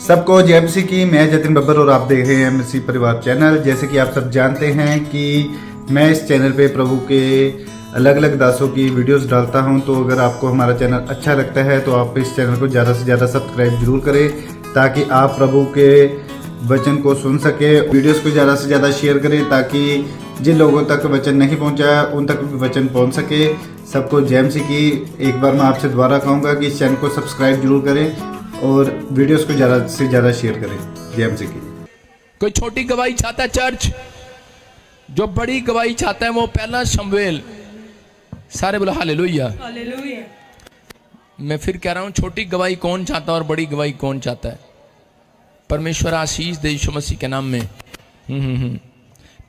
सबको जय मसीह की। मैं जतिन बब्बर और आप देख रहे हैं मसीह परिवार चैनल। जैसे कि आप सब जानते हैं कि मैं इस चैनल पे प्रभु के अलग अलग दासों की वीडियोस डालता हूं, तो अगर आपको हमारा चैनल अच्छा लगता है तो आप इस चैनल को ज़्यादा से ज़्यादा सब्सक्राइब जरूर करें, ताकि आप प्रभु के वचन को सुन सके। वीडियोस को ज़्यादा से ज़्यादा शेयर करें ताकि जिन लोगों तक वचन नहीं पहुंचा उन तक भी वचन पहुंच सके। सबको जय मसीह की। एक बार मैं आपसे दोबारा कहूँगा कि इस चैनल को सब्सक्राइब जरूर करें और वीडियोस को ज़्यादा से ज़्यादा शेयर करें। जय मसीह की। कोई छोटी गवाही चाहता है चर्च, जो बड़ी गवाही चाहता है वो पहला शमूएल। सारे बोलो हालेलुया। हालेलुया। मैं फिर कह रहा हूं, छोटी गवाही कौन चाहता है और बड़ी गवाही कौन चाहता है? परमेश्वर आशीष दे यीशु मसीह के नाम में।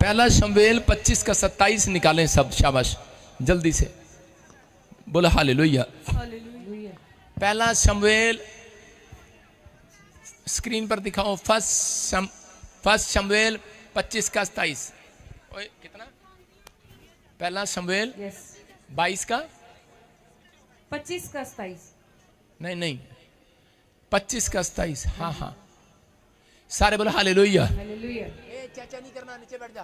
पहला शमूएल 25 का 27 निकालें सब, शाबाश, जल्दी से बोलो हालेलुया। हालेलुया। पहला शमूएल स्क्रीन पर दिखाओ। फर्स्ट शमूएल 25 का 27। ओए कितना? पहला शमूएल यस 22 का 25 का 27। नहीं 25 का 27। हाँ हाँ, सारे बोलो हालेलुया। हालेलुया। चाचा नहीं करना, नीचे बैठ जा,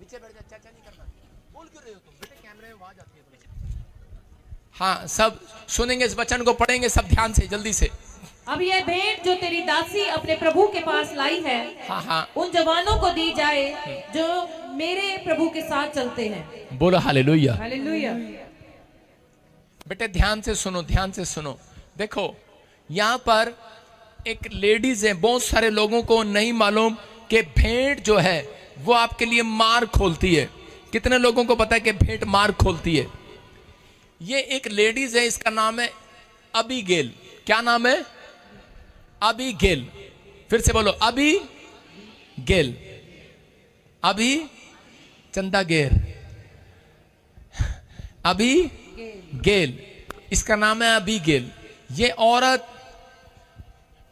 नीचे बैठ जा, चाचा नहीं करना। बोल क्यों रहे हो तुम? बेटे कैमरे में आवाज आती है। हाँ, सब सुनेंगे इस वचन को, पढ़ेंगे सब ध्यान से, जल्दी से। अब यह भेंट जो तेरी दासी अपने प्रभु के पास लाई है, हाँ उन जवानों को दी जाए जो मेरे प्रभु के साथ चलते हैं। बोलो हालेलुया। हालेलुया। बेटे ध्यान से सुनो, ध्यान से सुनो। देखो यहाँ पर एक लेडीज है। बहुत सारे लोगों को नहीं मालूम कि भेंट जो है वो आपके लिए मार्ग खोलती है। कितने लोगों को पता है कि भेंट मार्ग खोलती है? ये एक लेडीज है, इसका नाम है अबीगेल। क्या नाम है? अबीगेल। फिर से बोलो, अबीगेल। अभी चंदा गेर, अबीगेल, इसका नाम है अबीगेल। ये औरत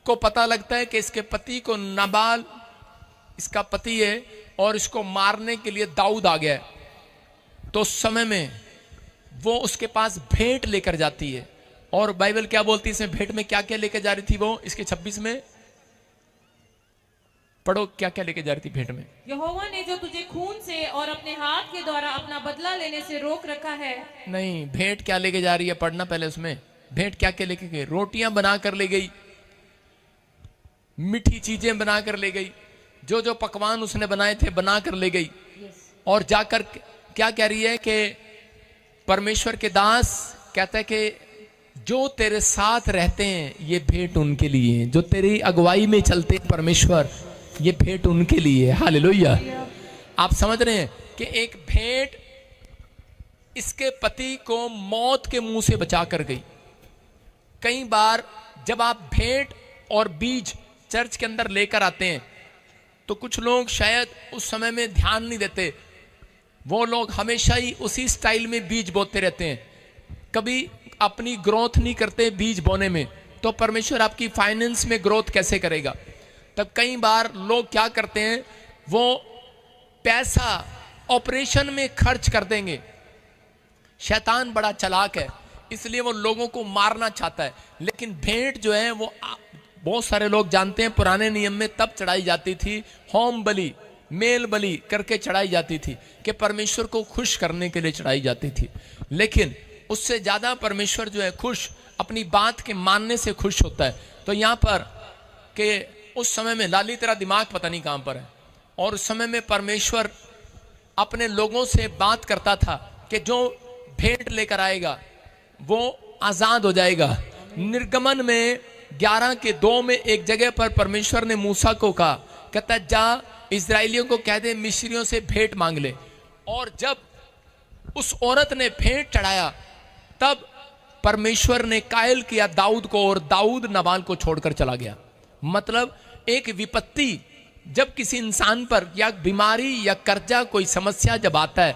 को पता लगता है कि इसके पति को नाबाल, इसका पति है और इसको मारने के लिए दाऊद आ गया है। तो उस समय में वो उसके पास भेंट लेकर जाती है। और बाइबल क्या बोलती है इसमें? भेंट में क्या क्या लेकर जा रही थी वो? इसके 26 में पढ़ो, क्या क्या लेके जा रही थी भेंट में? यहोवा ने जो तुझे खून से और अपने हाथ के द्वारा अपना बदला लेने से रोक रखा है। नहीं, भेंट क्या लेके जा रही है पढ़ना पहले उसमें। भेंट क्या क्या लेके गई? रोटियां बना कर ले गई, मीठी चीजें बना कर ले गई, जो जो पकवान उसने बनाए थे बना कर ले गई। और जाकर क्या कह रही है कि परमेश्वर के दास कहता है कि जो तेरे साथ रहते हैं ये भेंट उनके लिए है, जो तेरी अगुवाई में चलते हैं परमेश्वर, ये भेंट उनके लिए है। हालेलुया। आप समझ रहे हैं कि एक भेंट इसके पति को मौत के मुंह से बचा कर गई। कई बार जब आप भेंट और बीज चर्च के अंदर लेकर आते हैं तो कुछ लोग शायद उस समय में ध्यान नहीं देते। वो लोग हमेशा ही उसी स्टाइल में बीज बोते रहते हैं, कभी अपनी ग्रोथ नहीं करते बीज बोने में। तो परमेश्वर आपकी फाइनेंस में ग्रोथ कैसे करेगा? तब कई बार लोग क्या करते हैं, वो पैसा ऑपरेशन में खर्च कर देंगे। शैतान बड़ा चालाक है, इसलिए वो लोगों को मारना चाहता है। लेकिन भेंट जो है वो बहुत सारे लोग जानते हैं, पुराने नियम में तब चढ़ाई जाती थी, होम बलि, मेल बलि करके चढ़ाई जाती थी कि परमेश्वर को खुश करने के लिए चढ़ाई जाती थी। लेकिन उससे ज्यादा परमेश्वर जो है खुश अपनी बात के मानने से खुश होता है। तो यहाँ पर कि उस समय में, लाली तेरा दिमाग पता नहीं कहां पर है, और उस समय में परमेश्वर अपने लोगों से बात करता था कि जो भेंट लेकर आएगा वो आजाद हो जाएगा। निर्गमन में 11:2 में एक जगह पर परमेश्वर ने मूसा को कहा, कहता जा इजराइलियों को कह दे मिस्रियों से भेंट मांग ले। और जब उस औरत ने भेंट चढ़ाया तब परमेश्वर ने कायल किया दाऊद को, और दाऊद नाबाल को छोड़कर चला गया। मतलब एक विपत्ति जब किसी इंसान पर, या बीमारी या कर्जा, कोई समस्या जब आता है,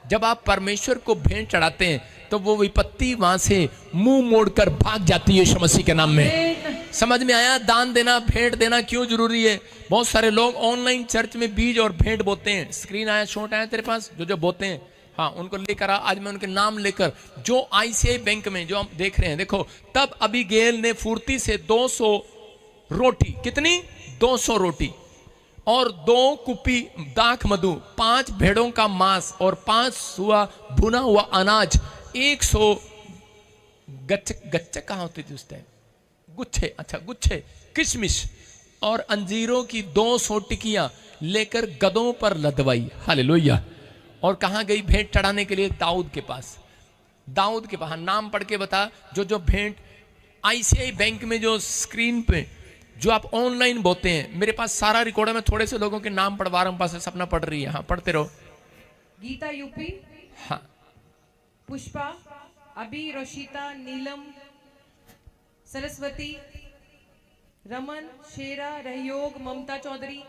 जब आप परमेश्वर को भेंट चढ़ाते हैं तो वो विपत्ति वहां से मुंह मोड़कर भाग जाती है यीशु मसीह के नाम में। समझ में आया? दान देना, भेंट देना क्यों जरूरी है? बहुत सारे लोग ऑनलाइन चर्च में बीज और भेंट बोते हैं। स्क्रीन आया, शॉट आया तेरे पास, जो जो बोते हैं, हाँ उनको लेकर आ। आज मैं उनके नाम लेकर, जो आईसीआई बैंक में जो हम देख रहे हैं, देखो तब अबीगेल ने फुर्ती से 200 रोटी, कितनी? 200 रोटी और 2 कुप्पी दाख मधु, 5 भेड़ों का मांस और 5 हुआ भुना हुआ अनाज, 100 गच्चे कहाँ होते थे उस टाइम? गुच्छे, अच्छा गुच्छे किशमिश और अंजीरों की 200 टिकियां लेकर गधों पर लदवाई। हालेलुया। और कहाँ गई भेंट चढ़ाने के लिए? दाऊद के पास। दाऊद के पास। नाम पढ़ के बता। जो भेंट आईसीआई बैंक में जो स्क्रीन पे जो आप ऑनलाइन बोते हैं, मेरे पास सारा रिकॉर्ड है, मैं थोड़े से लोगों के नाम पढ़वा रहा हूं, पास सपना पढ़ रही है। हाँ पढ़ते रहो। गीता यूपी, हाँ, पुष्पा, अभी, रोशिता, नीलम, सरस्वती, रमन, शेरा, रहयोग, ममता चौधरी,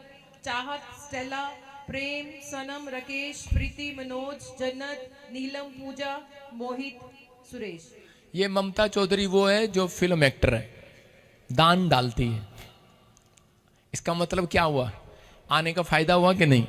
चाहत, स्टेला, प्रेम, सनम, राकेश, प्रीति, मनोज, जन्नत, नीलम, पूजा, मोहित, सुरेश। ये ममता चौधरी वो है जो फिल्म एक्टर है, दान डालती है। इसका मतलब क्या हुआ? आने का फायदा हुआ कि नहीं?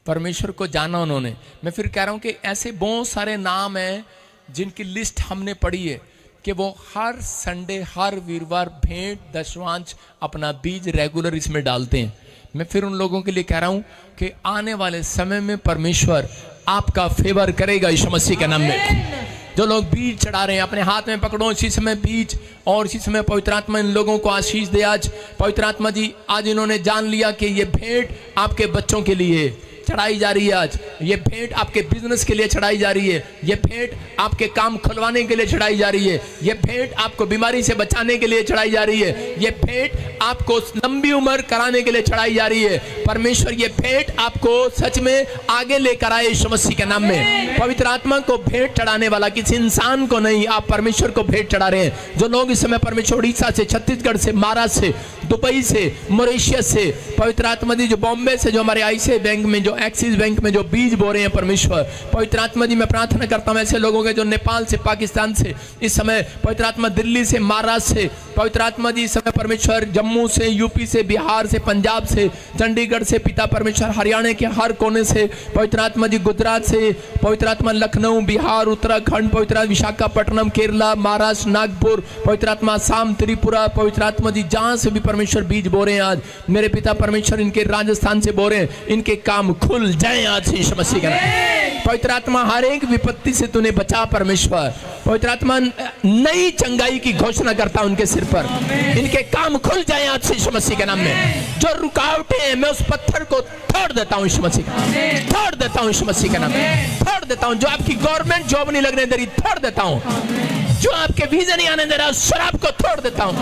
परमेश्वर को जाना उन्होंने। मैं फिर कह रहा हूं कि ऐसे बहुत सारे नाम हैं जिनकी लिस्ट हमने पढ़ी है कि वो हर संडे, हर वीरवार भेंट, दशवांश, अपना बीज रेगुलर इसमें डालते हैं। मैं फिर उन लोगों के लिए कह रहा हूं कि आने वाले समय में परमेश्वर आपका फेवर करेगा यीशु मसीह के नाम में। जो लोग बीज चढ़ा रहे हैं, अपने हाथ में पकड़ो इसी समय बीज, और इसी समय पवित्र आत्मा इन लोगों को आशीष दे। आज पवित्र आत्मा जी, आज इन्होंने जान लिया कि ये भेंट आपके बच्चों के लिए चढ़ाई जा रही है। आज ये भेंट आपके बिजनेस के लिए चढ़ाई जा रही है। ये भेंट आपके काम खुलवाने के लिए चढ़ाई जा रही है। ये भेंट आपको बीमारी से बचाने के लिए चढ़ाई जा रही है। ये भेंट आपको लंबी उम्र कराने के लिए चढ़ाई जा रही है। परमेश्वर ये भेंट आपको सच में आगे लेकर आए यीशु मसीह के नाम में। पवित्र आत्मा को भेंट चढ़ाने वाला किसी इंसान को नहीं, आप परमेश्वर को भेंट चढ़ा रहे हैं। जो लोग इस समय परमेश्वर उड़ीसा से, छत्तीसगढ़ से, महाराष्ट्र से, दुबई से, मॉरिशस से, पवित्र आत्मा जी जो बॉम्बे से, जो हमारे आईसीआई बैंक में, जो एक्सिस बैंक में जो बीज बो रहे हैं, परमेश्वर पवित्र आत्मा जी मैं प्रार्थना करता हूं ऐसे लोगों के जो नेपाल से, पाकिस्तान से, इस समय पवित्र आत्मा दिल्ली से, महाराष्ट्र से, पवित्र आत्मा जी इस समय परमेश्वर जम्मू से, यूपी से, बिहार से, पंजाब से, चंडीगढ़ से, पिता परमेश्वर हरियाणा के हर कोने से, पवित्र आत्मा जी गुजरात से, पवित्र आत्मा लखनऊ, बिहार, उत्तराखंड, पवित्र आत्मा विशाखापट्टनम, केरला, महाराष्ट्र, नागपुर, पवित्र आत्मा असम, त्रिपुरा, पवित्र आत्मा जी जहां से भी परमेश्वर बीज बो रहे हैं, आज मेरे पिता परमेश्वर इनके राजस्थान से बो रहे हैं, इनके काम खुल जाए आज यीशु मसीह के नाम। पवित्र आत्मा हर एक विपत्ति से तूने बचा परमेश्वर। पवित्र आत्मा नई चंगाई की घोषणा करता उनके सिर पर, इनके काम खुल जाए आज यीशु मसीह के नाम में। जो रुकावटें हैं मैं उस पत्थर को तोड़ देता हूं यीशु मसीह का, तोड़ देता हूं यीशु मसीह के नाम में, तोड़ देता हूं। जो आपकी गवर्नमेंट जॉब नहीं लगने दे रही, तोड़ देता हूं। जो आपके वीजा नहीं आने दे रहा, शराब को तोड़ देता हूं,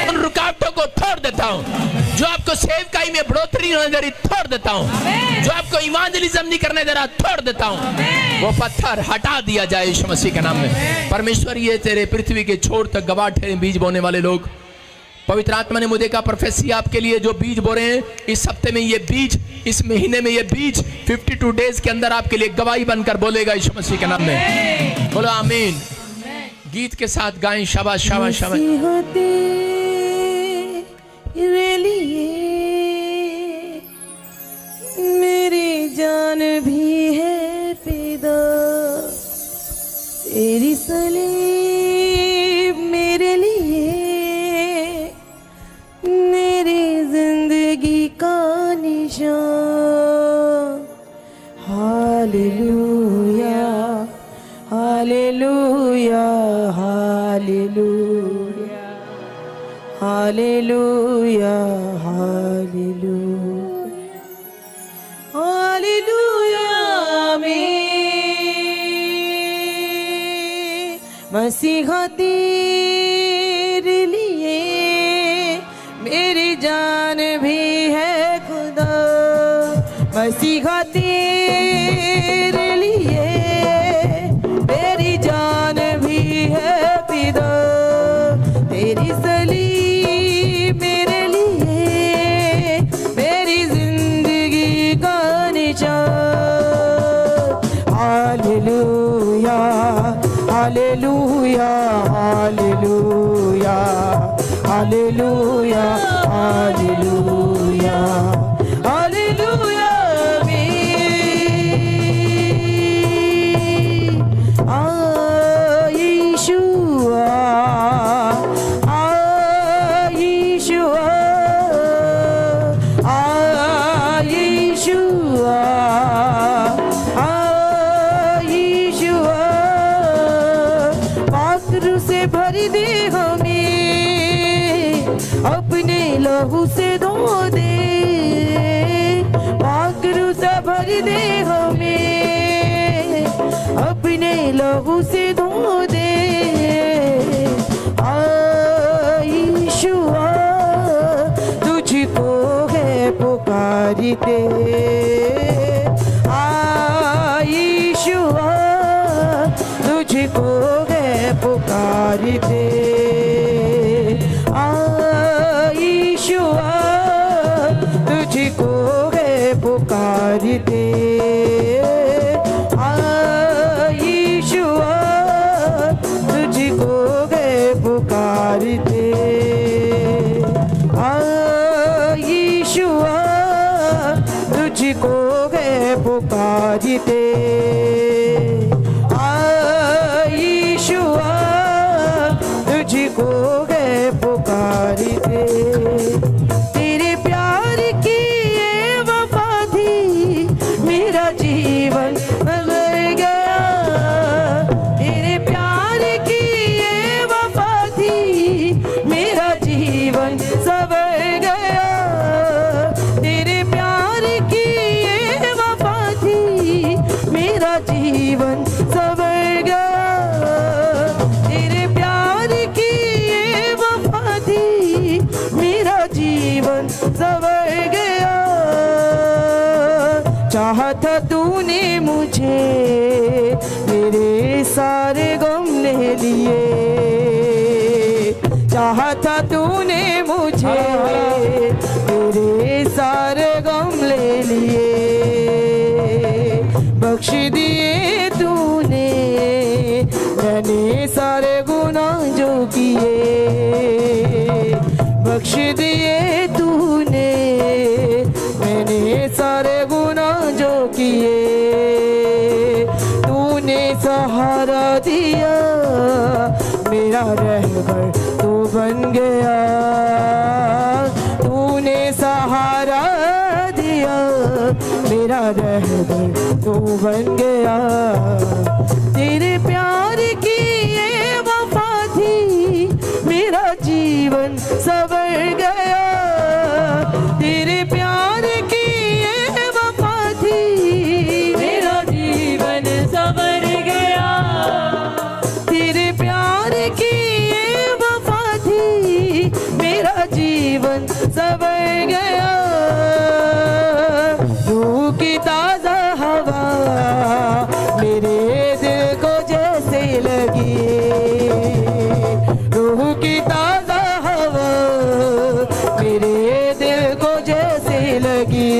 उन रुकावटों को तोड़ देता हूं। जो आपको सेवकाई में बढ़ोतरी होने दे रही, तोड़ देता हूं। जो आपको इवांजेलिज्म नहीं करने दे रहा, तोड़ देता हूं। वो पत्थर हटा दिया जाए यीशु मसीह के नाम में। परमेश्वर ये तेरे पृथ्वी के छोर तक गवाह ठहरे बीज बोने वाले लोग। पवित्र आत्मा ने मुझे कहा प्रोफेसी आपके लिए जो बीज बो रहे हैं, इस हफ्ते में ये बीज, इस महीने में ये बीज 52 डेज के अंदर आपके लिए गवाही बनकर बोलेगा यीशु मसीह के नाम में। बोलो आमीन। गीत के साथ गाएं, शाबाश शाबाश शाबाश। मेरी जान भी है फिदा, तेरी सलीब मेरे लिए, मेरी जिंदगी का निशान। Hallelujah hallelujah hallelujah hallelujah hallelujah hallelujah. मसीहा तेरे लिए मेरी जान भी है खुदा, मसीहा तेरे लिए मेरी जान भी है फिदा, तेरी सलीब मेरे लिए, मेरी जिंदगी का निशान। Hallelujah hallelujah hallelujah hallelujah hallelujah hallelujah. लहू से धो दे, पाकरू सा भर दे हमें, अपने लहू से धो दे। यीशुआ तुझको है पुकारते, यीशुआ तुझको है पुकारते, यीशुआ तुझको है पुकारते, यीशुआ तुझको है पुकारते, यीशुआ तुझको है पुकारते, यीशुआ तुझको है पुकारते। तेरे प्यार की ये वफा थी, मेरा जीवन बदल गया। तेरे प्यार की ये वफा थी, मेरा जीवन संवर गया। तेरे प्यार की ये वफा थी, मेरा जीवन संवर गया। तेरे प्यार की ये वफा थी, मेरा जीवन संवर गया। चाहा था तूने मुझे, मेरे सारे गम ले लिए। चाहा था तूने मुझे, मेरे सारे गम ले लिए। बख्श दिए तूने मैंने सारे गुनाह जो किए, बख्श दिए तूने मैंने सारे गुनाह जो किए। तूने सहारा दिया, मेरा रहबर तू बन गया। तूने सहारा दिया, मेरा रहबर तू बन गया। तेरे प्यार की ये वफा थी, मेरा जीवन संवर गया। तेरे प्यार की ये वफा थी, मेरा जीवन संवर गया। तेरे प्यार की ये वफा थी, मेरा जीवन संवर गया। रूह की ताजा हवा मेरे दिल को जैसे लगी, रूह की ताजा हवा मेरे दिल को जैसे लगी।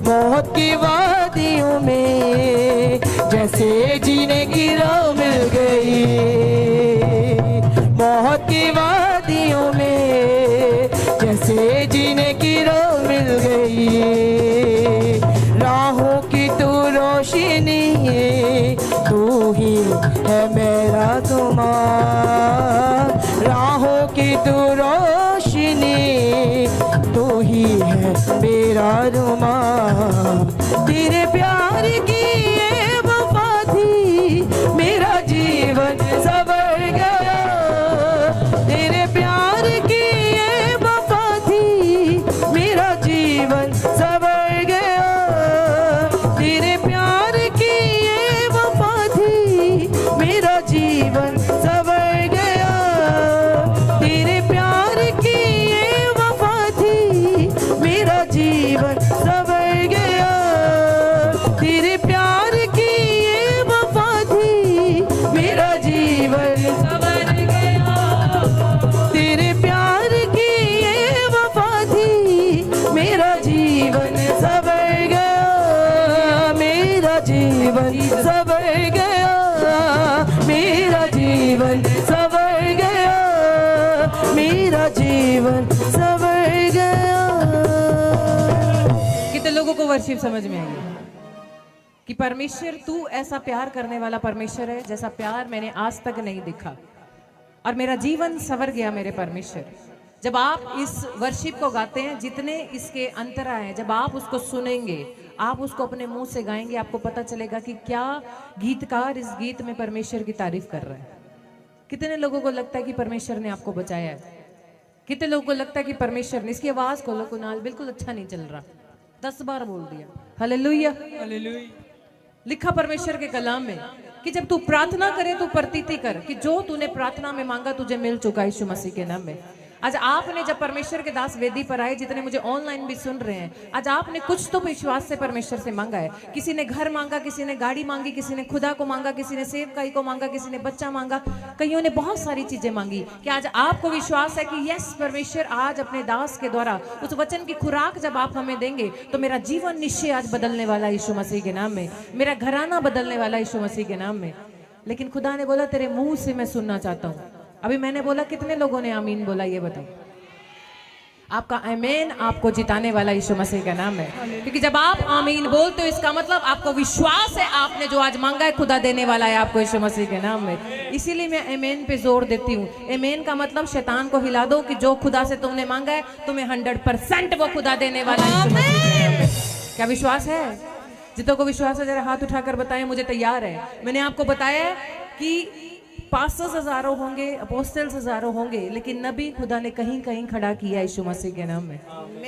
मौत की वादियों में जैसे जीने की राह मिल गई। मौत की वादियों में जैसे जीने की राह मिल गई। राहों की तू रोशनी, तू ही है मेरा तुम्हार। राहों की तू रोशनी, तू ही है मेरा रुमाल। तेरे प्यार की ये वफा थी, मेरा जीवन संवर गया। तेरे प्यार की ये वफा थी, मेरा जीवन संवर गया। तेरे प्यार की ये वफा थी, मेरा जीवन संवर गया। तेरे प्यार की ये वफा थी, मेरा जीवन संवर गया। तेरे प्यार की ये वफा थी, मेरा जीवन संवर गया। तेरे प्यार की ये वफा थी, मेरा जीवन संवर गया। मेरा जीवन संवर गया, मेरा जीवन संवर गया, मेरा जीवन संवर गया। कितने लोगों को वर्शिप समझ में आई कि परमेश्वर तू ऐसा प्यार करने वाला परमेश्वर है जैसा प्यार मैंने आज तक नहीं देखा, और मेरा जीवन संवर गया मेरे परमेश्वर। जब आप इस वर्शिप को गाते हैं, जितने इसके अंतरा हैं, जब आप उसको सुनेंगे, आप उसको अपने मुंह से गाएंगे, आपको पता चलेगा कि क्या गीतकार इस गीत में परमेश्वर की तारीफ कर रहे हैं। कितने लोगों को लगता है कि परमेश्वर ने आपको बचाया है? कितने लोगों को लगता है कि परमेश्वर ने, इसकी आवाज खोलो कुणाल, बिल्कुल अच्छा नहीं चल रहा, 10 बार बोल दिया हालेलुया। लिखा परमेश्वर के कलाम में कि जब तू प्रार्थना करे तो प्रतीति कर कि जो तूने प्रार्थना में मांगा तुझे मिल चुका यीशु मसीह के नाम में। आज आपने जब परमेश्वर के दास वेदी पर आए, जितने मुझे ऑनलाइन भी सुन रहे हैं, आज आपने कुछ तो विश्वास से परमेश्वर से मांगा है। किसी ने घर मांगा, किसी ने गाड़ी मांगी, किसी ने खुदा को मांगा, किसी ने सेवकाई को मांगा, किसी ने बच्चा मांगा, कईयों ने बहुत सारी चीजें मांगी। कि आज आपको विश्वास है कि यस परमेश्वर आज अपने दास के द्वारा उस वचन की खुराक जब आप हमें देंगे तो मेरा जीवन निश्चय आज बदलने वाला यीशु मसीह के नाम में, मेरा घराना बदलने वाला यीशु मसीह के नाम में। लेकिन खुदा ने बोला तेरे मुंह से मैं सुनना चाहता हूँ। अभी मैंने बोला, कितने लोगों ने आमीन बोला ये बताओ। आपका आमीन आपको जिताने वाला यीशु मसीह का नाम है, क्योंकि जब आप आमीन बोलते हो इसका मतलब आपको विश्वास है आपने जो आज मांगा है खुदा देने वाला है आपको यीशु मसीह के नाम में। इसीलिए मैं आमीन पे जोर देती हूँ। आमीन का मतलब शैतान को हिला दो कि जो खुदा से तुमने मांगा है तुम्हें 100% वो खुदा देने वाला है यीशु मसीह के नाम में। क्या विश्वास है? जितों को विश्वास है जरा हाथ उठाकर बताएं मुझे तैयार है। मैंने आपको बताया कि पास्टर्स हजारों होंगे, अपोस्टल्स हजारों होंगे, लेकिन नबी खुदा ने कहीं कहीं खड़ा किया यीशु मसीह के नाम में।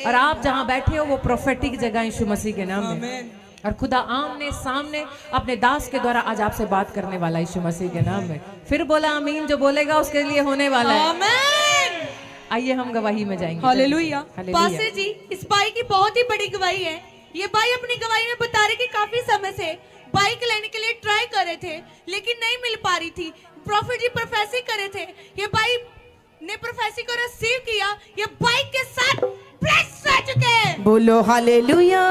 और आप जहां बैठे हो वो प्रोफेटिक जगह यीशु मसीह के नाम में। और खुदा आमने सामने अपने दास के द्वारा आज आपसे बात करने वाला यीशु मसीह के नाम में। फिर बोला आमीन, जो बोलेगा उसके लिए होने वाला है। आमीन। आइए हम गवाही में जाएंगे। हालेलुया। हालेलुया। पास्टर जी, इस भाई की बहुत ही बड़ी गवाही है। ये भाई अपनी गवाही में बता रहे कि काफी समय से बाइक लेने के लिए ट्राई कर रहे थे लेकिन नहीं मिल पा रही थी। प्रॉफिट जी प्रोफेसी करे थे, ये भाई ने प्रोफेसी को रिसीव किया, ये बाइक के साथ ब्लेस्ड हो चुके हैं। बोलो हालेलुया,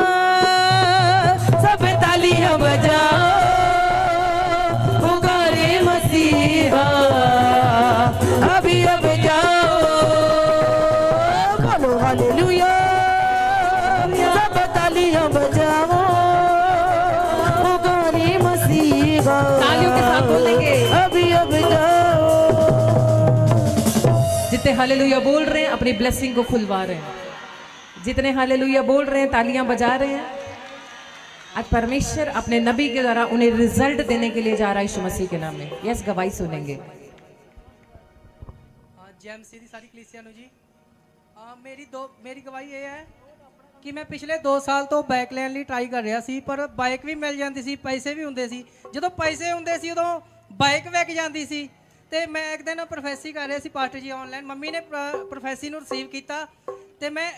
सब तालियां बजाओ, पुकारे मसीहा अभी अब जाओ। बोलो हालेलुया, सब तालियां बजाओ, पुकारे मसीहा तालियों के साथ बोलेंगे अभी अब जाओ। जितने हालेलुया बोल रहे हैं अपनी ब्लेसिंग को खुलवा रहे हैं, जितने हालेलुया बोल रहे हैं तालियां बजा रहे हैं, आज परमेश्वर अपने नबी के द्वारा उन्हें रिजल्ट देने के लिए जा रहा है यीशु मसीह के नाम में। यस, गवाही सुनेंगे। जैम सीधी सारी कलीसिया जी, मेरी गवाही ये है कि मैं पिछले 2 साल तो बाइक ਲੈਣ ਲਈ ट्राई कर रहा सी, पर बाइक भी मिल जाती सी, पैसे भी ਹੁੰਦੇ ਸੀ। ਜਦੋਂ पैसे ਹੁੰਦੇ ਸੀ ਉਦੋਂ ਬਾइक ਵਿਕ ਜਾਂਦੀ ਸੀ। ਤੇ ਮੈਂ ਇੱਕ ਦਿਨ ਪ੍ਰੋਫੈਸੀ ਕਰ ਰਿਹਾ ਸੀ ਪਾਸਟਰ ਜੀ ਆਨਲਾਈਨ, ਮੰਮੀ ਨੇ ਪ੍ਰੋਫੈਸੀ ਨੂੰ ਰਿਸੀਵ ਕੀਤਾ ਤੇ ਮੈਂ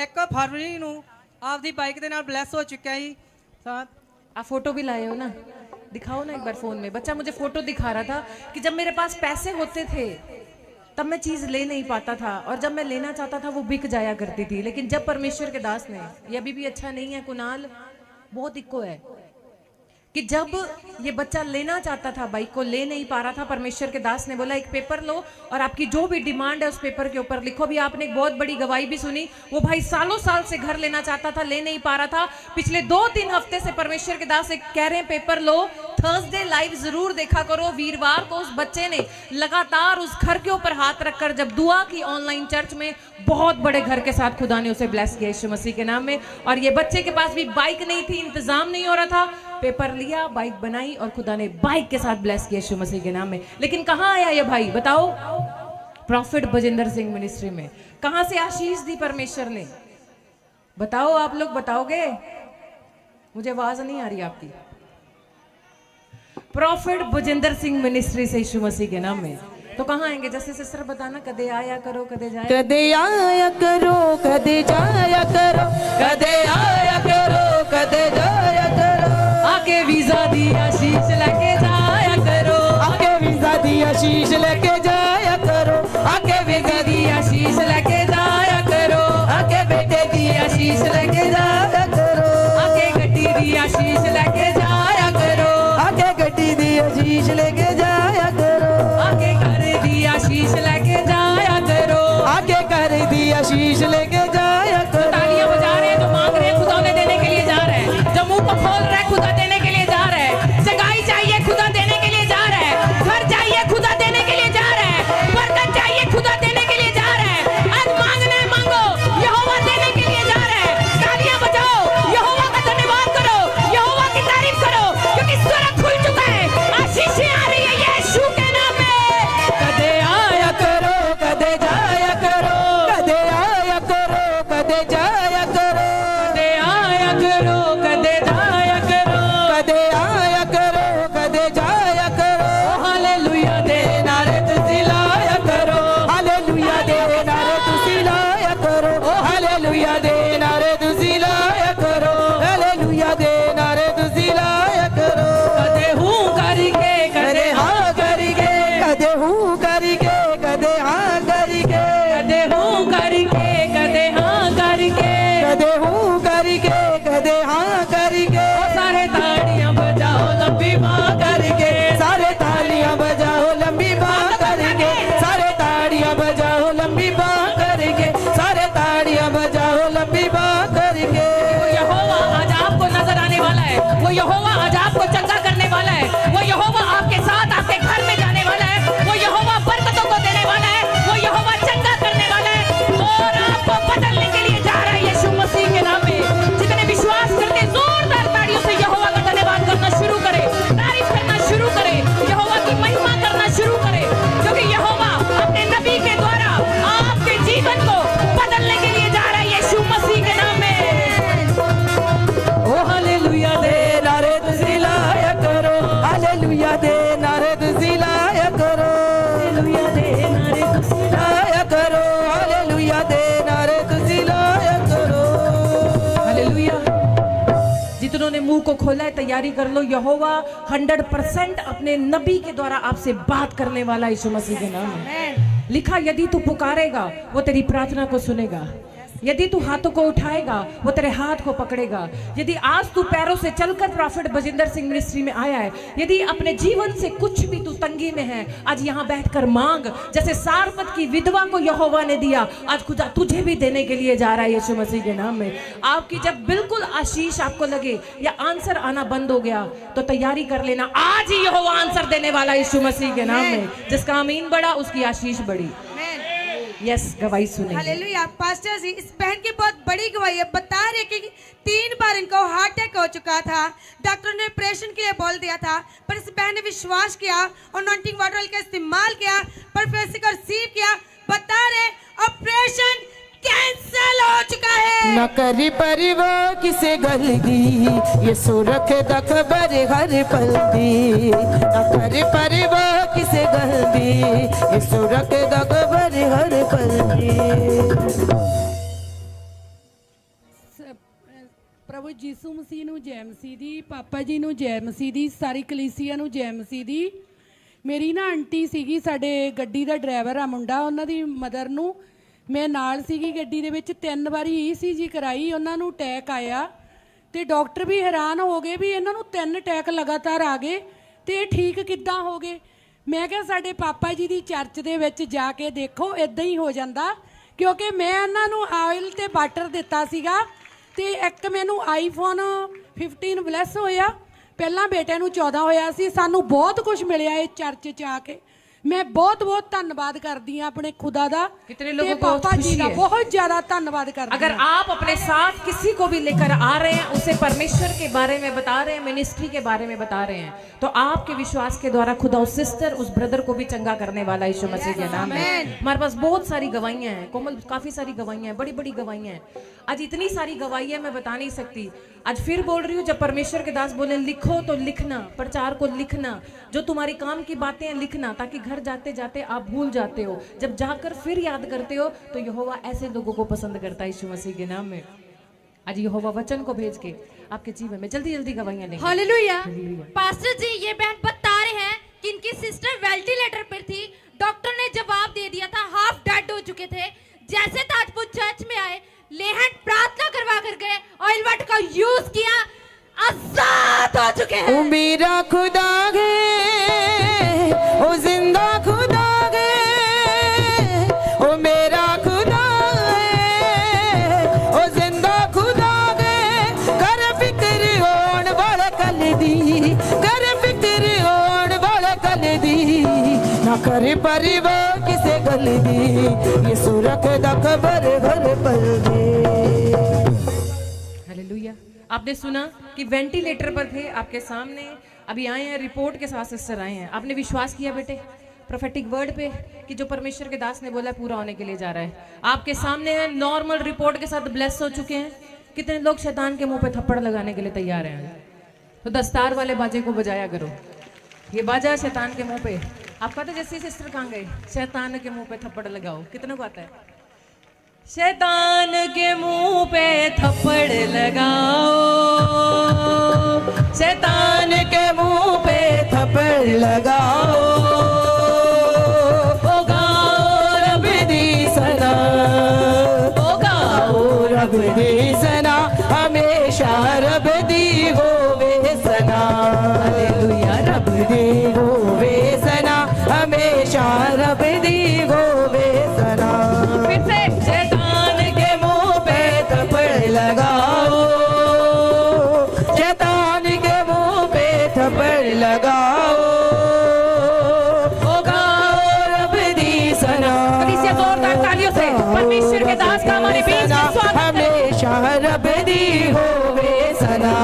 1 ਫਰਵਰੀ ਨੂੰ ਆਪਦੀ ਬਾइक ਦੇ ਨਾਲ ਬਲੈਸ ਹੋ ਚੁੱਕਿਆ ਸੀ। आप फोटो भी लाए हो ना, दिखाओ ना एक बार फोन में। बच्चा मुझे फोटो दिखा रहा था कि जब मेरे पास पैसे होते थे तब मैं चीज ले नहीं पाता था, और जब मैं लेना चाहता था वो बिक जाया करती थी। लेकिन जब परमेश्वर के दास ने, ये अभी भी अच्छा नहीं है कुणाल, बहुत इक्को है, कि जब ये बच्चा लेना चाहता था बाइक को, ले नहीं पा रहा था, परमेश्वर के दास ने बोला एक पेपर लो और आपकी जो भी डिमांड है उस पेपर के ऊपर लिखो। भी आपने एक बहुत बड़ी गवाही भी सुनी, वो भाई सालों साल से घर लेना चाहता था, ले नहीं पा रहा था। पिछले 2-3 हफ्ते से परमेश्वर के दास एक कह रहे हैं पेपर लो, थर्सडे लाइव जरूर देखा करो। वीरवार को उस बच्चे ने लगातार उस घर के ऊपर हाथ रखकर जब दुआ की ऑनलाइन चर्च में, बहुत बड़े घर के साथ खुदा ने उसे ब्लेस किया यीशु मसीह के नाम में। और ये बच्चे के पास भी बाइक नहीं थी, इंतजाम नहीं हो रहा था, पेपर लिया, बाइक बनाई और खुदा ने बाइक के साथ ब्लेस किया यीशु मसीह के नाम में। लेकिन कहाँ आया ये भाई बताओ? प्रॉफिट बजिंदर सिंह मिनिस्ट्री में। कहां से आशीष दी परमेश्वर ने? बताओ, आप लोग बताओगे? मुझे आवाज नहीं आ रही आपकी। प्रॉफिट बजिंदर सिंह मिनिस्ट्री से यीशु मसीह के नाम में। तो कहाँ आएंगे? जैसे सिस्टर बताना, कदे आया करो कदे जाया, कदे आया करो कदे जाया करो, कदे आया करो कदे जाया करो, आके वीजा दी आशीष लेके जाया करो, आके वीजा दी आशीष लेके जाया करो, आके वीजा दी आशीष लेके जाया करो, आके बेटे दी आशीष लेके जाया करो, आके गड्डी दी आशीष लेके जाया करो, आके गड्डी दी आशीष लेके जाया करो, आके घर दी आशीष लेके जाया करो, आके घर दी आशीष लेके जाया करो। तालियां बजा रहे हैं, जो मांग रहे हैं खुदा उन्हें देने के लिए जा रहा है, जो मुंह को खोल रहा है खुदा देने के लिए जा रहा है, जगाई चाहिए खुदा देने के लिए जा रहा है, घर चाहिए खुदा देने के लिए जा रहा है, बरकत चाहिए खुदा देने के लिए जा रहा है। आज मांगना है मांगो, यहोवा देने के लिए जा रहा है। तालियां बजाओ, यहोवा का धन्यवाद करो, यहोवा की तारीफ करो, क्योंकि स्वर्ग खुल चुका है, आशीषें आ रही है यीशु के नाम में। कदे आया करो कदे जाया करो, दे नारे तुसी लाया करो, हालेलुया दे नारे तुसी लाया करो। कदे हूँ करके कदे हाँ करके, कदे हूँ करके, कदे हाँ करके, कदे हूँ करके कदे हाँ करके, कदे हूँ करके, कदे हाँ करके। सारे ताड़ियां बजाओ लंबी बाँ करके, सारे तालियां बजाओ लंबी बाँ करके, सारे ताड़ियां बजाओ लंबी बाँ करके, सारे ताड़ियां बजाओ लंबी बाँ करके। वो यहोवा आज आपको नजर आने वाला है, वो यहोवा आज आपको चंगा करने वाला है, वो यहोवा आपके साथ आपके घर में जाने वाला है, वो यहोवा बरकतों को देने वाला है, वो यहोवा चंगा करने वाला है और आपको बदलने के लिए जा रहा है यीशु मसीह के नाम में। जितने विश्वास करते जोरदार ताड़ियों से यहोवा का धन्यवाद करना शुरू करें, तारीफ करना शुरू करें, यहोवा की महिमा करना शुरू करें, क्योंकि यहोवा अपने नबी के द्वारा आपके जीवन को बदलने के लिए जा रहा है यीशु मसीह के नाम में। ओ हालेलुया दे नारे तुसी लाया करो, हालेलुया दे नारे तुसी लाया करो, हालेलुया दे नारे तुसी लाया करो, हालेलुया दे नारे तुसी लाया करो। हालेलुया। जितनों ने मुंह को खोला है तैयारी कर लो, यहोवा 100% अपने नबी के द्वारा आपसे बात करने वाला है यीशु मसीह के नाम में। लिखा यदि तू पुकारेगा वो तेरी प्रार्थना को सुनेगा, यदि तू हाथों को उठाएगा वो तेरे हाथ को पकड़ेगा। यदि आज तू पैरों से चलकर प्रॉफिट बजिंदर सिंह मिनिस्ट्री में आया है, यदि अपने जीवन से कुछ भी तू तंगी में है, आज यहाँ बैठकर मांग, जैसे सारपत की विधवा को यहोवा ने दिया, आज खुदा तुझे भी देने के लिए जा रहा है यीशु मसीह के नाम में। आपकी जब बिल्कुल आशीष आपको लगे या आंसर आना बंद हो गया तो तैयारी कर लेना, आज ही यहोवा आंसर देने वाला है यीशु मसीह के नाम में। जिसका आमीन बढ़ा उसकी आशीष बढ़ी। यस, गवाही सुनेंगे। हालेलुया। पास्टर जी, इस बहन की बहुत बड़ी गवाही है। बता रहे कि 3 बार इनको हार्ट अटैक हो चुका था, डॉक्टर ने ऑपरेशन के लिए बोल दिया था, पर इस बहन ने विश्वास किया और अनॉइंटिंग वाटर ऑयल का इस्तेमाल किया, प्रोफेसी को रिसीव किया। बता रहे ऑपरेशन कैंसिल हो चुका है। न करी परिवा किसे गल दी, ये सुरख दख बरे हर पल दी, न करी परिवा किसे गल दी, ये सुरख दख बरे हर पल दी। प्रभु यीशु मसीह ਨੂੰ ਜੈ ਮਸੀਹ ਦੀ, ਪਾਪਾ ਜੀ ਨੂੰ ਜੈ ਮਸੀਹ ਦੀ, ਸਾਰੀ ਕਲੀਸਿਆ ਨੂੰ ਜੈ ਮਸੀਹ ਦੀ। ਮੇਰੀ ਨਾ ਆਂਟੀ ਸੀਗੀ, ਸਾਡੇ ਗੱਡੀ ਦਾ ਡਰਾਈਵਰ ਆ ਮੁੰਡਾ, ਉਹਨਾਂ ਦੀ ਮਦਰ ਨੂੰ ਮੈਂ ਨਾਲ ਸੀਗੀ ਗੱਡੀ ਦੇ ਵਿੱਚ, 3 ਵਾਰੀ ECG ਕਰਾਈ, ਉਹਨਾਂ ਨੂੰ ਅਟੈਕ ਆਇਆ ਤੇ ਡਾਕਟਰ ਵੀ ਹੈਰਾਨ ਹੋ ਗਏ ਵੀ ਇਹਨਾਂ ਨੂੰ 3 ਅਟੈਕ ਲਗਾਤਾਰ ਆ ਗਏ ਤੇ ਇਹ ਠੀਕ ਕਿੱਦਾਂ ਹੋ ਗਏ। ਮੈਂ ਕਿਹਾ ਸਾਡੇ ਪਾਪਾ ਜੀ ਦੀ ਚਰਚ ਦੇ ਵਿੱਚ ਜਾ ਕੇ ਦੇਖੋ, ਇਦਾਂ ਹੀ ਹੋ ਜਾਂਦਾ, ਕਿਉਂਕਿ ਮੈਂ ਇਹਨਾਂ ਨੂੰ ਆਇਲ ਤੇ ਵਾਟਰ ਦਿੱਤਾ ਸੀਗਾ ਤੇ ਇੱਕ ਮੈਨੂੰ ਆਈਫੋਨ 15 ਬਲੈਸ ਹੋਇਆ, ਪਹਿਲਾਂ ਬੇਟੇ ਨੂੰ 14 ਹੋਇਆ ਸੀ। ਸਾਨੂੰ ਬਹੁਤ ਕੁਝ ਮਿਲਿਆ ਇਹ ਚਰਚ 'ਚ ਆ ਕੇ। मैं बहुत बहुत धन्यवाद करती हूँ अपने खुदा दा, कितने लोगों को पापा जी खुशी का है। बहुत ज्यादा धन्यवाद करती अगर हूँ। आप अपने साथ किसी को भी लेकर आ रहे हैं, उसे परमेश्वर के बारे में बता रहे हैं, मिनिस्ट्री के बारे में बता रहे हैं, तो आपके विश्वास के द्वारा खुदा उस सिस्टर, उस ब्रदर को भी चंगा करने वाला यीशु मसीह के नाम है। हमारे पास बहुत सारी गवाहियां हैं कोमल, काफी सारी गवाहियां हैं, बड़ी बड़ी गवाहियां हैं। आज इतनी सारी गवाहियां मैं बता नहीं सकती। आज फिर बोल रही हूँ, जब परमेश्वर के दास बोले लिखो तो लिखना, प्रचार को लिखना, जो तुम्हारी काम की बातें हैं लिखना, ताकि घर जाते जाते आप भूल जाते हो, जब जाकर फिर याद करते हो, तो यहोवा ऐसे लोगों को पसंद करता है यीशु मसीह के नाम में। आज यहोवा वचन को भेज के आपके जीवन में जल्दी जल्दी गवाहियां लेंगे। हालेलुया। पास्टर जी, ये बहन बता रहे हैं कि इनकी सिस्टर वेंटिलेटर पर थी, डॉक्टर ने जवाब दे दिया था, हाफ डेड हो चुके थे। जैसे ताजपुर चर्च में आए, लेहन प्रार्थना करवा कर गए, ऑयल वाटर का यूज किया, आजाद हो चुके हैं। ओ मेरा खुदा है, ओ जिंदा खुदा है, ओ मेरा खुदा है, ओ जिंदा खुदा है। कर फिक्र होण वाले कल दी, कर फिक्र होण वाले कल दी, ना करे परिवार किसे गल दी, ये सुरख दा खबर घर पल दी। हालेलुया। आपने सुना कि वेंटिलेटर पर थे, आपके सामने अभी आए हैं, रिपोर्ट के साथ सिस्टर आए हैं। आपने विश्वास किया बेटे प्रोफेटिक वर्ड पे कि जो परमेश्वर के दास ने बोला पूरा होने के लिए जा रहा है। आपके सामने है, नॉर्मल रिपोर्ट के साथ ब्लेस हो चुके हैं। कितने लोग शैतान के मुंह पे थप्पड़ लगाने के लिए तैयार हैं? तो दस्तार वाले बाजे को बजाया करो। ये बाजा शैतान के मुंह पे। आप कहते जैसे सिस्टर कहाँ गए, शैतान के मुंह पे थप्पड़ लगाओ। कितनों को आता है? शैतान के मुंह पे थप्पड़ लगाओ, शैतान के मुंह पे थप्पड़ लगाओ, ओ गाओ रब दी सना, ओ गाओ रब दी सना, हमेशा रब दी होवे सना, हालेलुया रब दी होवे सना, हमेशा रब दी होवे सना। फिर से शैतान के मुंह पे थप्पड़ लगाओ, शैतान के मुंह पे थप्पड़ लगाओ, ओ गाओ रब दी सना, कलीसिया जोरदार तालियों से परमेश्वर के दास का हमारे बीच में स्वागत है। हमेशा रब दी होवे सना,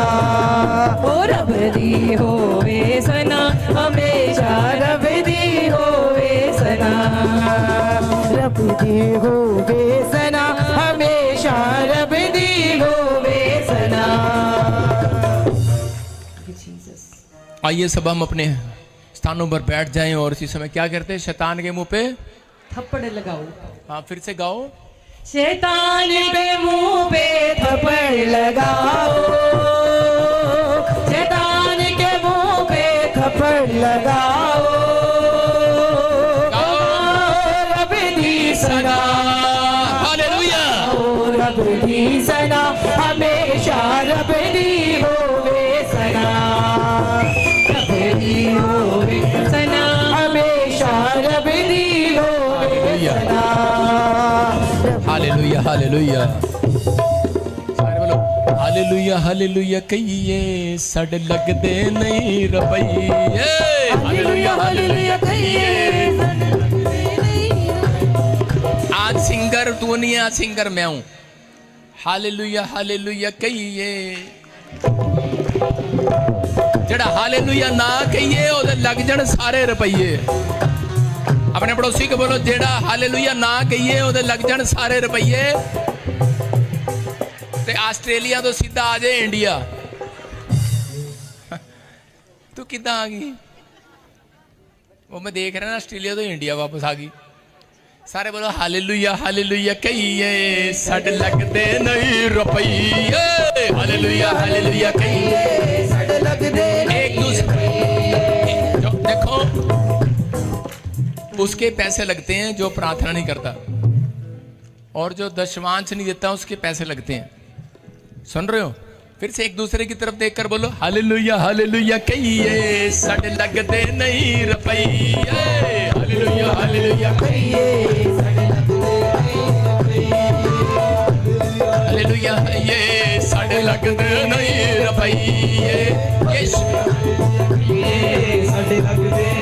ओ रब दी होवे सना, हमेशा रब दी होवे सना, रब दी होवे सना, हमेशा रब दी होवे सना। आइए सब हम अपने स्थानों पर बैठ जाएं और इसी समय क्या करते हैं, शैतान के मुंह पे थप्पड़ लगाओ। हाँ फिर से गाओ। शैतान के मुंह पे थप्पड़ लगाओ, शैतान के मुंह पे थप्पड़ लगाओ, रब दी सना, हालेलुया रब दी सना, हमेशा रब दी होवे सना, रब दी होवे सना, हमेशा रब दी होवे सना। हालेलुया हालेलुया, सारे बोलो हालेलुया हालेलुया कहिए, सड़ लगदे नहीं रबैये, हालेलुया हालेलुया कहिए। आज सिंगर तू नहीं है, आज सिंगर मैं हूं। हालेलुया हालेलुया कहिए, जड़ा हालेलुया ना कहिए ओदे लग जाण सारे रुपये। अपने पड़ोसी को बोलो, जेड़ा हालेलुया ना कहिए ओदे लग जाण सारे रुपये, ते आस्ट्रेलिया तो सीधा आ जाए इंडिया। तू किदा आ गई? वो मैं देख रहा ना, ऑस्ट्रेलिया तो इंडिया वापस आ गई। सारे बोलो हालेलुया हालेलुया कहिए, सड़ लगदे नहीं रुपये, हालेलुया हालेलुया कहिए, सड़ लगदे एक दूसरे देखो, उसके पैसे लगते हैं जो प्रार्थना नहीं करता, और जो दशमांश नहीं देता उसके पैसे लगते हैं। सुन रहे हो? फिर से एक दूसरे की तरफ देखकर बोलो हालेलुया हालेलुया कहिए, सड़ लगदे नहीं रुपये, हालेलुया हालेलुया कहिए, हालेलुया ये सड़ लगदे नहीं रुपये,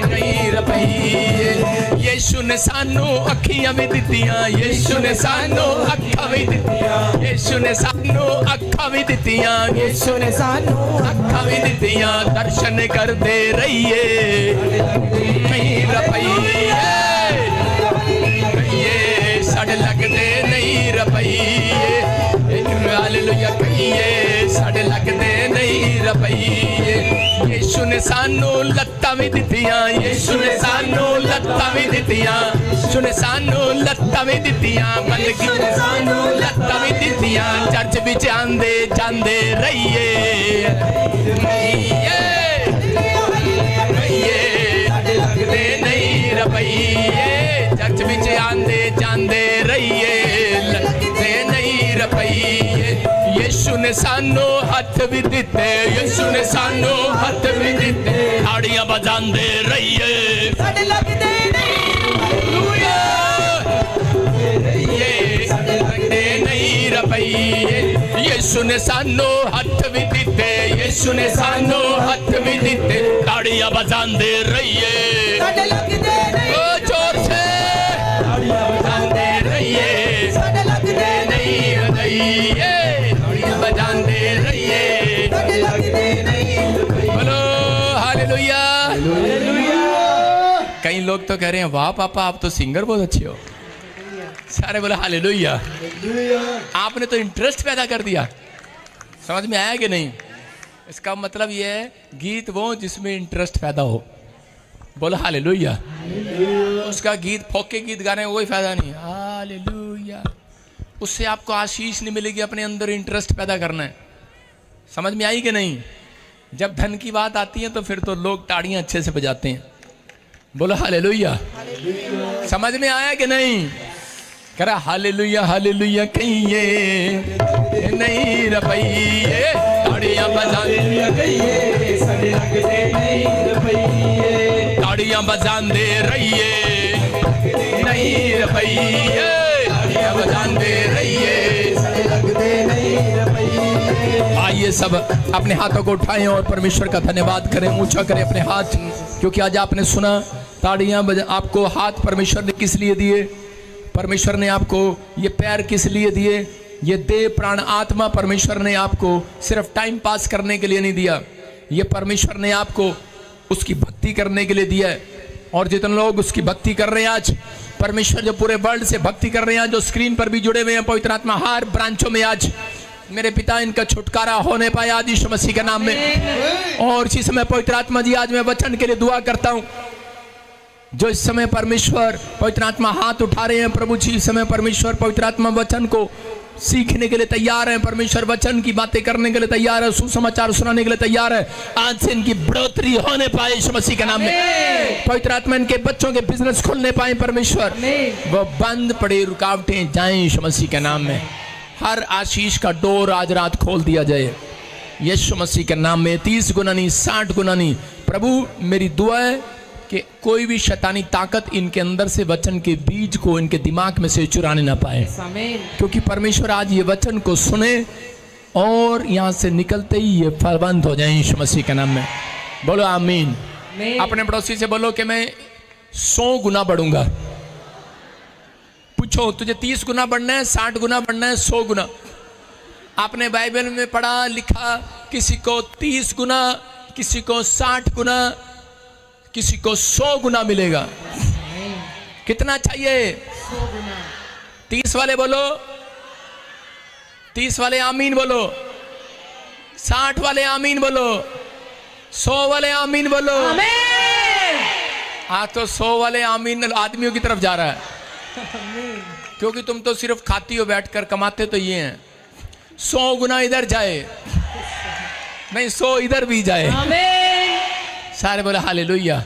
नहीं रुपये। यीशु ने सानू अखियां भी दित्तियां, यीशु ने सानू अखां भी दित्तियां, यीशु ने सानू अखां भी दित्तियां, यीशु ने सानू अखां भी दित्तियां, दर्शन करते रहिए, नहीं रुपये, ये सड़ लगदे नहीं रुपये, हालेलुया कहिए, सड़ लगदे नहीं रुपये। यीशु ने सानू लत्तां भी दित्तियां, यीशु ने सानू लत्तां भी दित्तियां, यीशु ने सानू लत्तां भी दित्तियां, बल्कि सानू लत्तां भी दित्तियां, चर्च विच आंदे जांदे रहिए, सड़ लगदे नहीं रुपये, चर्च विच आंदे जांदे रहिए, लगदे नहीं रुपये। यीशु ने सानू हथ भी दिते, यीशु ने सानू हथ भी दिते, ताड़ियां बजांदे रहिए, सड़ लगदे हालेलुया, ये सड़ लगदे नहीं रुपये। यीशु ने सानू हथ भी दिते, यीशु ने सानू हथ भी दिते, ताड़ियां बजांदे रहिए, सड़ लगदे ओ जोर से ताड़ियां बजांदे रहिए, सड़ लगदे नहीं रहिए, ताड़ियां बजांदे रहिए, बोलो हालेलुया। कई लोग तो कह रहे हैं वाह पापा आप तो सिंगर बहुत अच्छे हो। सारे बोले हालेलुया। आपने तो इंटरेस्ट पैदा कर दिया। समझ में आया कि नहीं? इसका मतलब यह है गीत वो जिसमें इंटरेस्ट पैदा हो। बोलो हालेलुया। उसका गीत फोक के गीत गाने कोई फायदा नहीं। हालेलुया। उससे आपको आशीष नहीं मिलेगी। अपने अंदर इंटरेस्ट पैदा करना है। समझ में आई कि नहीं? जब धन की बात आती है तो फिर तो लोग ताड़ियां अच्छे से बजाते हैं। बोलो हालेलुया। समझ में आया कि नहीं? करा हालेलुया हालेलुया कहिए नहीं रपइए, ताड़ियां बजाने कहिए सने लगते नहीं रपइए, ताड़ियां बजाते रहिए नहीं रपइए, ताड़ियां बजाते रहिए सने लगते नहीं रपइए। आइए सब अपने हाथों को उठाएं और परमेश्वर का धन्यवाद करें। ऊंचा करें अपने हाथ, क्योंकि आज आपने सुना ताड़ियां आपको हाथ परमेश्वर ने किस लिए दिए? परमेश्वर ने आपको ये पैर किस लिए दिए? ये देह प्राण आत्मा परमेश्वर ने आपको सिर्फ टाइम पास करने के लिए नहीं दिया। ये परमेश्वर ने आपको उसकी भक्ति करने के लिए दिया है। और जितने लोग उसकी भक्ति कर रहे हैं आज, परमेश्वर जो पूरे वर्ल्ड से भक्ति कर रहे हैं, जो स्क्रीन पर भी जुड़े हुए हैं, पवित्र आत्मा हर ब्रांचों में आज मेरे पिता इनका छुटकारा होने पाए आज यीशु मसीह के नाम में। और इसी समय पवित्र आत्मा जी आज मैं वचन के लिए दुआ करता हूं। जो इस समय परमेश्वर पवित्र आत्मा हाथ उठा रहे हैं, प्रभु जी इस समय परमेश्वर पवित्र आत्मा वचन को सीखने के लिए तैयार है। परमेश्वर वचन की बातें करने के लिए तैयार है, सुसमाचार सुनाने के लिए तैयार है। आज से इनकी बढ़ोतरी होने पाए यीशु मसीह के नाम में। पवित्र आत्मा इनके बच्चों के बिजनेस खुलने पाए परमेश्वर, वो बंद पड़े रुकावटें जाएं यीशु मसीह के नाम में। हर आशीष का डोर आज रात खोल दिया जाए यीशु मसीह के नाम में। 30 गुना नहीं 60 गुना नहीं। प्रभु मेरी दुआ है कि कोई भी शैतानी ताकत इनके अंदर से वचन के बीज को इनके दिमाग में से चुराने ना पाए, क्योंकि परमेश्वर आज ये वचन को सुने और यहाँ से निकलते ही ये फलवंत हो जाए यीशु मसीह के नाम में। बोलो आमीन। अपने पड़ोसी से बोलो कि मैं 100 गुना बढ़ूंगा। पूछो तुझे 30 गुना बढ़ना है, 60 गुना बढ़ना है, 100 गुना? आपने बाइबल में पढ़ा लिखा, किसी को 30 गुना, किसी को 60 गुना, किसी को 100 गुना मिलेगा। कितना चाहिए? 100 गुना। 30 वाले बोलो, 30 वाले आमीन बोलो, 60 वाले आमीन बोलो, 100 वाले आमीन बोलो। आज तो 100 वाले आमीन आदमियों की तरफ जा रहा है, क्योंकि तुम तो सिर्फ खाती हो बैठकर, कमाते तो ये हैं। 100 गुना इधर जाए, नहीं 100 इधर भी जाए। सारे बोले हालेलुया।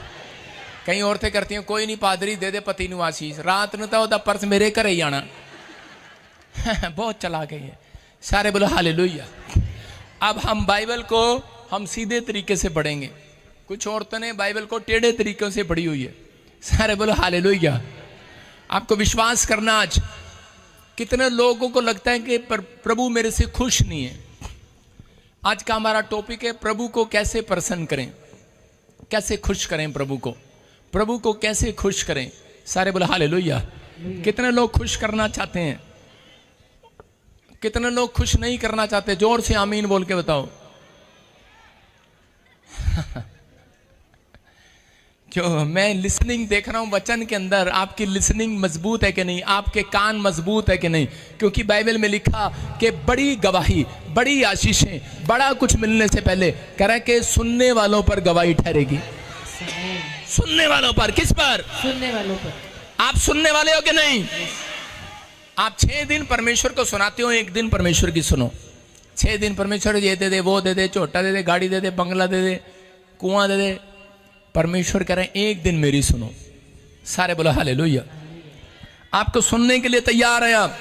कई औरतें करती हैं, कोई नहीं पादरी दे दे पति नु आशीष, रात न तो ओदा पर्स मेरे घर ही आना। बहुत चला गई है। सारे बोले हालेलुया। अब हम बाइबल को हम सीधे तरीके से पढ़ेंगे। कुछ औरतों ने बाइबल को टेढ़े तरीकों से पढ़ी हुई है। सारे बोले हालेलुया। आपको विश्वास करना, आज कितने लोगों को लगता है कि प्रभु मेरे से खुश नहीं है। आज का हमारा टॉपिक है प्रभु को कैसे प्रसन्न करें, कैसे खुश करें प्रभु को कैसे खुश करें। सारे बोले हालेलुया। कितने लोग खुश करना चाहते हैं, कितने लोग खुश नहीं करना चाहते? जोर से आमीन बोल के बताओ। क्यों? मैं लिसनिंग देख रहा हूं वचन के अंदर, आपकी लिसनिंग मजबूत है कि नहीं, आपके कान मजबूत है कि नहीं? क्योंकि बाइबल में लिखा कि बड़ी गवाही, बड़ी आशीषें, बड़ा कुछ मिलने से पहले कह रहा है कि सुनने वालों पर गवाही ठहरेगी। सुनने वालों पर? किस पर? सुनने वालों पर। आप सुनने वाले हो कि नहीं? आप 6 दिन परमेश्वर को सुनाते हो, एक दिन परमेश्वर की सुनो। 6 दिन परमेश्वर ये दे दे, वो दे दे, छोटा दे दे, गाड़ी दे दे, बंगला दे दे, कुआं दे दे। परमेश्वर कह रहे हैं एक दिन मेरी सुनो। सारे बोलो हालेलुया। आपको सुनने के लिए तैयार है। आप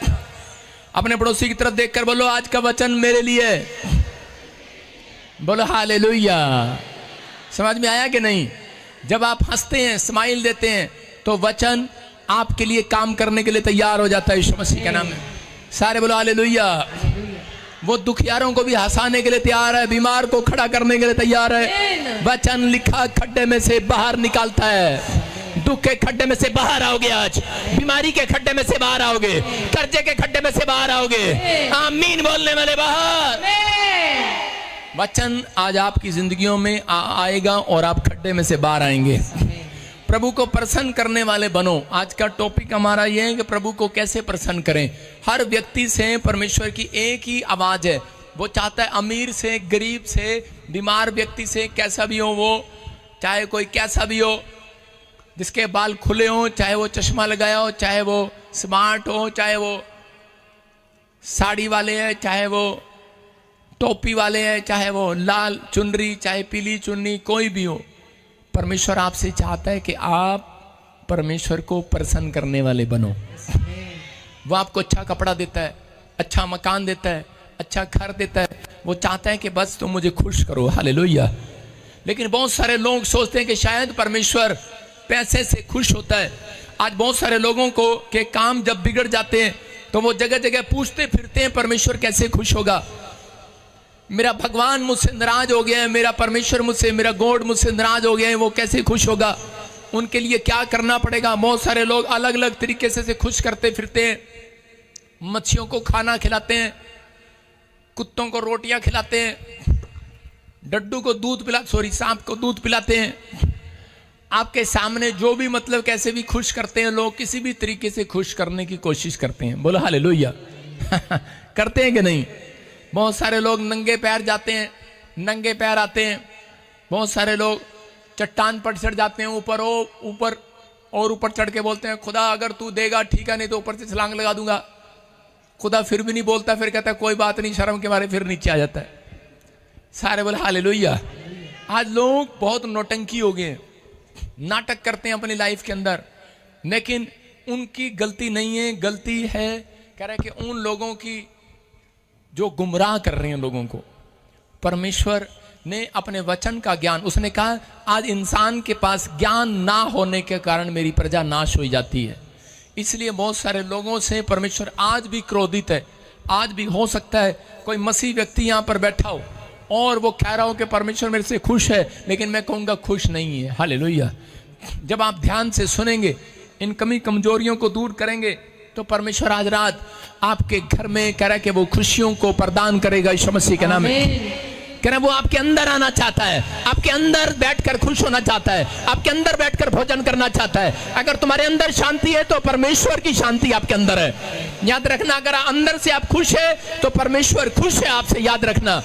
अपने पड़ोसी की तरफ देखकर बोलो आज का वचन मेरे लिए। बोलो हालेलुया। समझ में आया कि नहीं? जब आप हंसते हैं, स्माइल देते हैं, तो वचन आपके लिए काम करने के लिए तैयार हो जाता है यीशु मसीह के नाम में। सारे बोलो हालेलुया। वो दुखियारों को भी हंसाने के लिए तैयार है, बीमार को खड़ा करने के लिए तैयार है। वचन लिखा खड्डे में से बाहर निकालता है। दुख के खड्डे में से बाहर आओगे, आज बीमारी के खड्डे में से बाहर आओगे, कर्जे के खड्डे में से बाहर आओगे। आमीन बोलने वाले बाहर। वचन आज आपकी जिंदगियों में आएगा और आप खड्डे में से बाहर आएंगे। प्रभु को प्रसन्न करने वाले बनो। आज का टॉपिक हमारा यह है कि प्रभु को कैसे प्रसन्न करें। हर व्यक्ति से परमेश्वर की एक ही आवाज है। वो चाहता है अमीर से, गरीब से, बीमार व्यक्ति से, कैसा भी हो वो, चाहे कोई कैसा भी हो, जिसके बाल खुले हो, चाहे वो चश्मा लगाया हो, चाहे वो स्मार्ट हो, चाहे वो साड़ी वाले हैं, चाहे वो टोपी वाले हैं, चाहे वो लाल चुनरी, चाहे पीली चुन्नी, कोई भी हो, परमेश्वर आपसे चाहता है कि आप परमेश्वर को प्रसन्न करने वाले बनो। वो आपको अच्छा कपड़ा देता है, अच्छा मकान देता है, अच्छा घर देता है, वो चाहता है कि बस तुम मुझे खुश करो। हालेलुया। लेकिन बहुत सारे लोग सोचते हैं कि शायद परमेश्वर पैसे से खुश होता है। आज बहुत सारे लोगों को के काम जब बिगड़ जाते हैं तो वो जगह जगह पूछते फिरते हैं परमेश्वर कैसे खुश होगा, मेरा भगवान मुझसे नाराज हो गया है, मेरा परमेश्वर मुझसे, मेरा गॉड मुझसे नाराज हो गया है, वो कैसे खुश होगा, उनके लिए क्या करना पड़ेगा। बहुत सारे लोग अलग अलग तरीके से खुश करते फिरते हैं। मच्छियों को खाना खिलाते हैं, कुत्तों को रोटियां खिलाते हैं, डड्डू को दूध सांप को दूध पिलाते हैं। आपके सामने जो भी मतलब कैसे भी खुश करते हैं लोग, किसी भी तरीके से खुश करने की कोशिश करते हैं। बोलो हालेलुया। करते हैं कि नहीं? बहुत सारे लोग नंगे पैर जाते हैं, नंगे पैर आते हैं। बहुत सारे लोग चट्टान पर चढ़ जाते हैं, ऊपर चढ़ के बोलते हैं खुदा अगर तू देगा ठीक है, नहीं तो ऊपर से छलांग लगा दूंगा। खुदा फिर भी नहीं बोलता, फिर कहता है कोई बात नहीं, शर्म के मारे फिर नीचे आ जाता है। सारे बोले हालेलुया। आज लोग बहुत नौटंकी हो गए, नाटक करते हैं अपनी लाइफ के अंदर, लेकिन उनकी गलती नहीं है, गलती है कह रहे कि उन लोगों की जो गुमराह कर रहे हैं लोगों को। परमेश्वर ने अपने वचन का ज्ञान, उसने कहा आज इंसान के पास ज्ञान ना होने के कारण मेरी प्रजा नाश हो जाती है। इसलिए बहुत सारे लोगों से परमेश्वर आज भी क्रोधित है। आज भी हो सकता है कोई मसीह व्यक्ति यहाँ पर बैठा हो और वो कह रहा हो कि परमेश्वर मेरे से खुश है, लेकिन मैं कहूँगा खुश नहीं है। हालेलुया। जब आप ध्यान से सुनेंगे, इन कमी कमजोरियों को दूर करेंगे, तो परमेश्वर आज रात आपके घर में कह रहा है कि वो खुशियों को प्रदान करेगा यीशु मसीह के नाम में। कह रहा है वो आपके अंदर आना चाहता है, आपके अंदर बैठकर खुश होना चाहता है, आपके अंदर बैठकर भोजन करना चाहता है। अगर तुम्हारे अंदर शांति है तो परमेश्वर की शांति आपके अंदर है। याद रखना, अगर अंदर से आप खुश है तो परमेश्वर खुश है आपसे। याद रखना,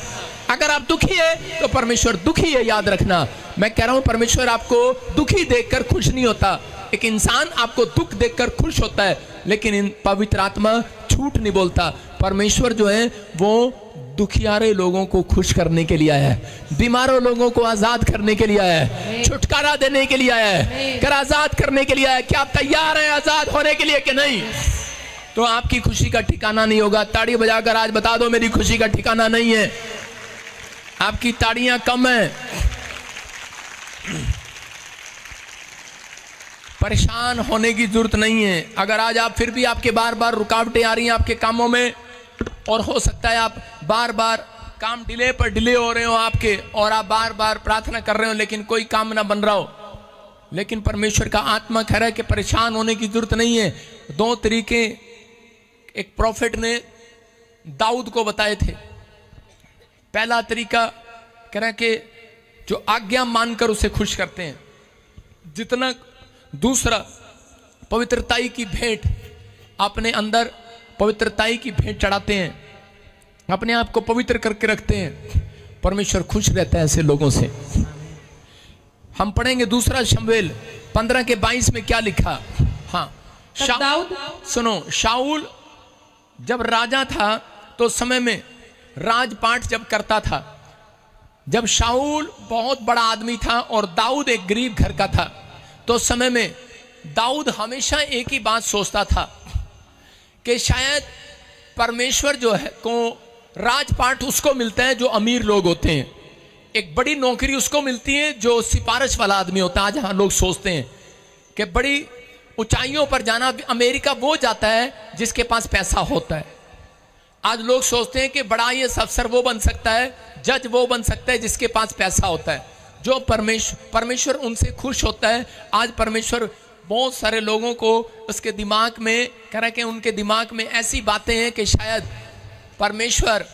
अगर आप दुखी है तो परमेश्वर दुखी है। याद रखना, मैं कह रहा हूं परमेश्वर आपको दुखी देखकर खुश नहीं होता। एक इंसान आपको दुख देखकर खुश होता है, लेकिन इन पवित्र आत्मा झूठ नहीं बोलता। परमेश्वर जो है वो दुखियारे लोगों को खुश करने के लिए आया है, बीमारों लोगों को आजाद करने के लिए आया है, छुटकारा देने के लिए आया है, कर आजाद करने के लिए आया है। क्या आप तैयार हैं आजाद होने के लिए कि नहीं? तो आपकी खुशी का ठिकाना नहीं होगा। ताड़ी बजाकर आज बता दो मेरी खुशी का ठिकाना नहीं है। आपकी ताड़ियां कम हैं। परेशान होने की जरूरत नहीं है। अगर आज आप फिर भी आपके बार बार रुकावटें आ रही हैं आपके कामों में, और हो सकता है आप बार बार काम डिले पर डिले हो रहे हो आपके, और आप बार बार प्रार्थना कर रहे हो लेकिन कोई काम ना बन रहा हो, लेकिन परमेश्वर का आत्मा कह रहा है कि परेशान होने की जरूरत नहीं है। दो तरीके एक प्रॉफिट ने दाऊद को बताए थे। पहला तरीका कह रहा है कि जो आज्ञा मानकर उसे खुश करते हैं, जितना दूसरा पवित्रताई की भेंट, अपने अंदर पवित्रताई की भेंट चढ़ाते हैं, अपने आप को पवित्र करके रखते हैं। परमेश्वर खुश रहता है ऐसे लोगों से। हम पढ़ेंगे दूसरा शमूएल 15:22 में क्या लिखा। हाँ, सुनो, शाऊल जब राजा था तो समय में राजपाट जब करता था, जब शाऊल बहुत बड़ा आदमी था और दाऊद एक गरीब घर का था, तो समय में दाऊद हमेशा एक ही बात सोचता था कि शायद परमेश्वर जो है को राजपाट उसको मिलता है जो अमीर लोग होते हैं, एक बड़ी नौकरी उसको मिलती है जो सिफारिश वाला आदमी होता है। आज हाँ लोग सोचते हैं कि बड़ी ऊंचाइयों पर जाना, अमेरिका वो जाता है जिसके पास पैसा होता है। आज लोग सोचते हैं कि बड़ा ये अफसर वो बन सकता है, जज वो बन सकता है जिसके पास पैसा होता है। जो परमेश्वर उनसे खुश होता है। आज परमेश्वर बहुत सारे लोगों को उसके दिमाग में कह रहा है कि उनके दिमाग में ऐसी बातें हैं कि शायद परमेश्वर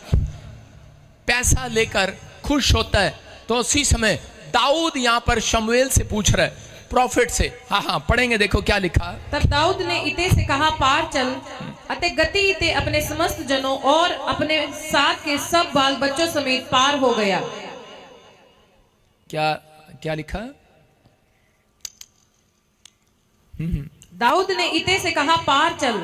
पैसा लेकर खुश होता है। तो उसी समय दाऊद यहाँ पर शमूएल से पूछ रहा है, प्रॉफिट से। हाँ, पढ़ेंगे, देखो क्या लिखा। तब दाऊद ने इते से कहा, पार चल, अते गति इते अपने समस्त जनों और अपने साथ के सब बाल बच्चों समेत पार हो गया। क्या लिखा? दाऊद ने इते से कहा पार चल,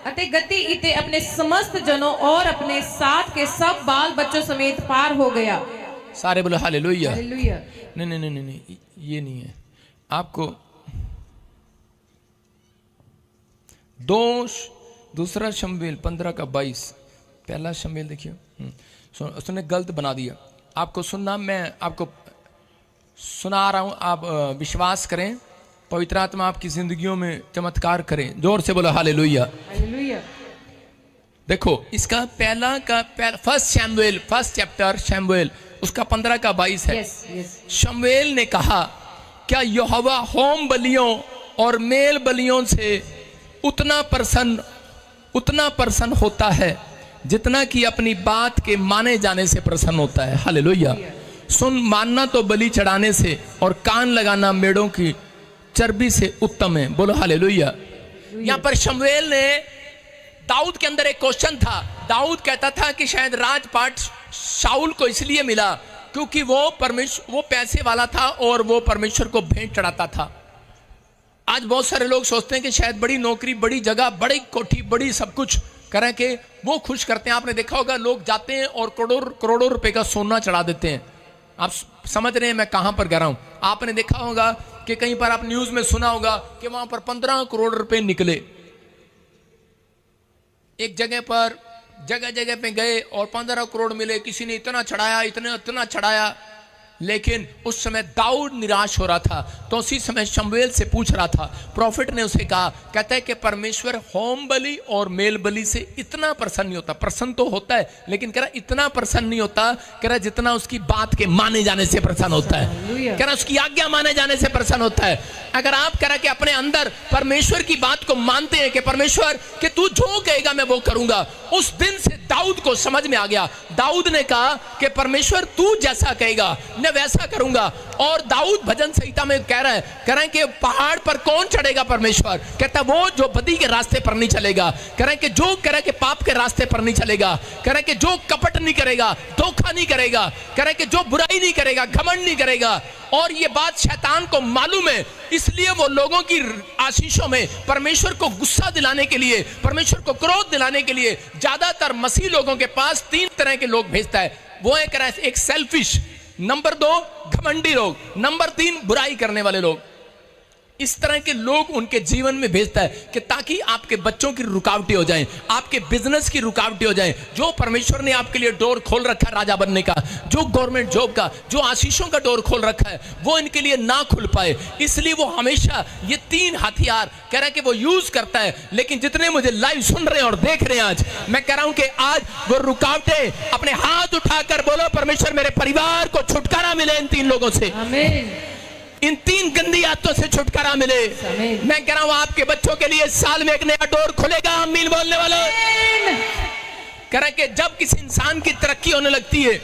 अते गति इते अपने समस्त जनों और अपने साथ के सब बाल बच्चों समेत पार हो गया। सारे बोलो हालेलुया। हालेलुया। नहीं नहीं नहीं नहीं नहीं, ये नहीं है। आपको दूसरा शमूएल 15:22, पहला शमूएल देखिए। उसने गलत बना दिया। आपको सुनना, मैं आपको सुना रहा हूं, आप विश्वास करें, पवित्र आत्मा आपकी जिंदगियों में चमत्कार करें। जोर से बोलो हालेलुया। हालेलुया। देखो इसका फर्स्ट शमूएल, फर्स्ट चैप्टर शमूएल, उसका 15:22 है। Yes yes. शमूएल ने कहा, क्या यहोवा होम बलियों और मेल बलियों से उतना प्रसन्न होता है जितना कि अपनी बात के माने जाने से प्रसन्न होता है। हालेलुया। सुन, मानना तो बलि चढ़ाने से और कान लगाना मेढ़ों की चर्बी से उत्तम है। बोलो हालेलुया। यहां पर शमूएल ने, दाऊद के अंदर एक क्वेश्चन था। दाऊद कहता था कि शायद राजपाट शाऊल को इसलिए मिला क्योंकि वो पैसे वाला था और वो परमेश्वर को भेंट चढ़ाता था। आज बहुत सारे लोग सोचते हैं कि शायद बड़ी नौकरी, बड़ी जगह, बड़ी कोठी, बड़ी सब कुछ करें के वो खुश करते हैं। आपने देखा होगा लोग जाते हैं और करोड़ों रुपए का सोना चढ़ा देते हैं। आप समझ रहे हैं मैं कहां पर कह रहा हूं? आपने देखा होगा कि कहीं पर आप न्यूज में सुना होगा कि वहां पर 15 करोड़ रुपए निकले। एक जगह पर जगह पे गए और 15 करोड़ मिले। किसी ने इतना चढ़ाया, इतना चढ़ाया, लेकिन उस समय दाऊद निराश हो रहा था। तो उसी समय शमूएल से पूछ रहा था। प्रॉफिट ने उसे कहा, कहता है कि परमेश्वर होम बलि और मेल बलि से इतना प्रसन्न नहीं होता। प्रसन्न तो होता है, लेकिन कह रहा इतना प्रसन्न नहीं होता, कह रहा जितना उसकी बात के माने जाने से प्रसन्न होता है, कह रहा उसकी आज्ञा माने जाने से प्रसन्न होता है। अगर आप कह रहा कि अपने अंदर परमेश्वर की बात को मानते हैं कि परमेश्वर कि तू जो कहेगा मैं वो करूंगा, उस दिन से दाऊद को समझ में आ गया। दाऊद ने कहा कि परमेश्वर तू जैसा कहेगा मैं वैसा करूंगा। और दाऊद भजन संहिता में कह रहा है कि पहाड़ पर कौन चढ़ेगा? परमेश्वर कहता है वो जो बदी के रास्ते पर नहीं चलेगा, कह रहा है कि जो कह रहा है कि पाप के रास्ते पर नहीं चलेगा, कह रहा है कि जो कपट नहीं करेगा, धोखा नहीं करेगा, कह रहा है कि जो बुराई नहीं करेगा, घमंड नहीं करेगा। और ये बात शैतान को मालूम है, इसलिए वो लोगों की आशीषों में परमेश्वर को गुस्सा दिलाने के लिए, परमेश्वर को क्रोध दिलाने के लिए ज्यादातर मसीह लोगों के पास 3 तरह के लोग भेजता है। वो है कह रहा है एक सेल्फिश, नंबर 2 घमंडी लोग, नंबर 3 बुराई करने वाले लोग। इस तरह के लोग उनके जीवन में भेजता है कि ताकि आपके बच्चों की रुकावटें हो जाएं, आपके बिजनेस की रुकावटें हो जाएं। जो परमेश्वर ने आपके लिए डोर खोल रखा है राजा बनने का, जो गवर्नमेंट जॉब का, जो आशीषों का डोर खोल रखा है, वो इनके लिए ना खुल पाए। इसलिए वो हमेशा ये 3 हथियार कह रहा है कि वो यूज करता है। लेकिन जितने मुझे लाइव सुन रहे हैं और देख रहे हैं, आज मैं कह रहा हूं कि आज वो रुकावटें अपने हाथ उठाकर बोलो, परमेश्वर मेरे परिवार को छुटकारा मिले इन 3 लोगों से, आमीन। इन 3 गंदी आदतों से छुटकारा मिले। मैं कह रहा हूं आपके बच्चों के लिए साल में एक नया डोर खुलेगा। आमीन बोलने वालों। कह रहा है कि जब किसी इंसान की तरक्की होने लगती है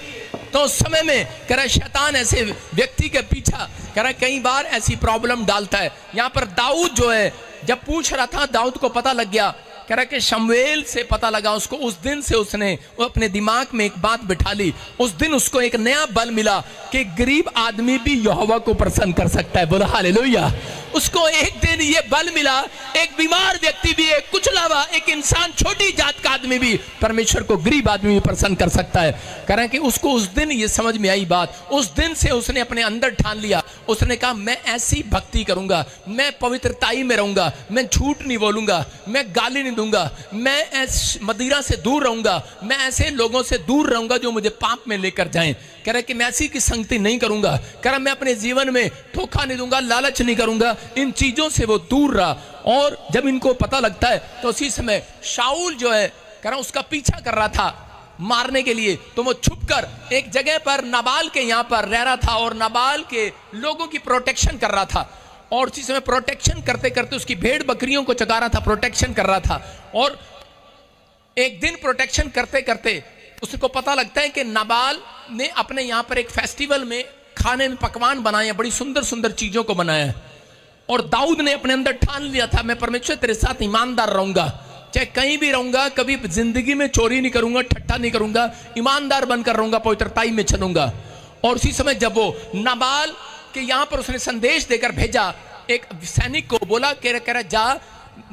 तो उस समय में कह रहा है शैतान ऐसे व्यक्ति के पीछा कह रहा है कई बार ऐसी प्रॉब्लम डालता है। यहां पर दाऊद जो है जब पूछ रहा था, दाऊद को पता लग गया, कह रहा कि शमूएल से पता लगा उसको। उस दिन से उसने अपने दिमाग में एक बात बिठा ली। उस दिन उसको एक नया बल मिला कि गरीब आदमी भी यहोवा को प्रसन्न कर सकता है। बोला हालेलुया। उसको एक दिन ये बल मिला, एक बीमार व्यक्ति भी, एक कुचला हुआ एक इंसान, छोटी जात का आदमी भी परमेश्वर को गरीब आदमी भी प्रसन्न कर सकता है। कह रहे हैं कि उसको उस दिन ये समझ में आई बात। उस दिन से उसने अपने अंदर ठान लिया। उसने कहा मैं ऐसी भक्ति करूंगा, मैं पवित्रताई में रहूंगा, मैं झूठ नहीं बोलूंगा, मैं गाली नहीं दूंगा, मैं मदिरा से दूर रहूंगा, मैं ऐसे लोगों से दूर रहूंगा जो मुझे पाप में लेकर जाएं। कह रहा कि मैं ऐसी की संगति नहीं करूंगा। कह रहा मैं अपने जीवन में धोखा नहीं दूंगा, लालच नहीं करूंगा। इन चीजों से वो दूर रहा। और जब इनको पता लगता है तो उसी समय शाऊल जो है कह रहा उसका पीछा कर रहा था मारने के लिए, तो वो छुपकर एक जगह पर नाबाल के यहां पर रह रहा था और नाबाल के लोगों की प्रोटेक्शन कर रहा था। और उसी समय प्रोटेक्शन करते करते उसकी भेड़ बकरियों को चगा रहा था, प्रोटेक्शन कर रहा था। और एक दिन प्रोटेक्शन करते करते उसको पता लगता है कि नाबाल ने अपने यहां पर एक फेस्टिवल में खाने में पकवान बनाए, बड़ी सुंदर सुंदर चीजों को बनाया है। और दाऊद ने अपने अंदर ठान लिया था मैं परमेश्वर तेरे साथ ईमानदार रहूंगा, चाहे कहीं भी रहूंगा, कभी जिंदगी में चोरी नहीं करूंगा, ठट्ठा नहीं करूंगा, ईमानदार बनकर रहूंगा, पवित्रताई में चलूंगा। और उसी समय जब वो नाबाल के यहां पर उसने संदेश देकर भेजा, एक सैनिक को बोला कह रहा जा,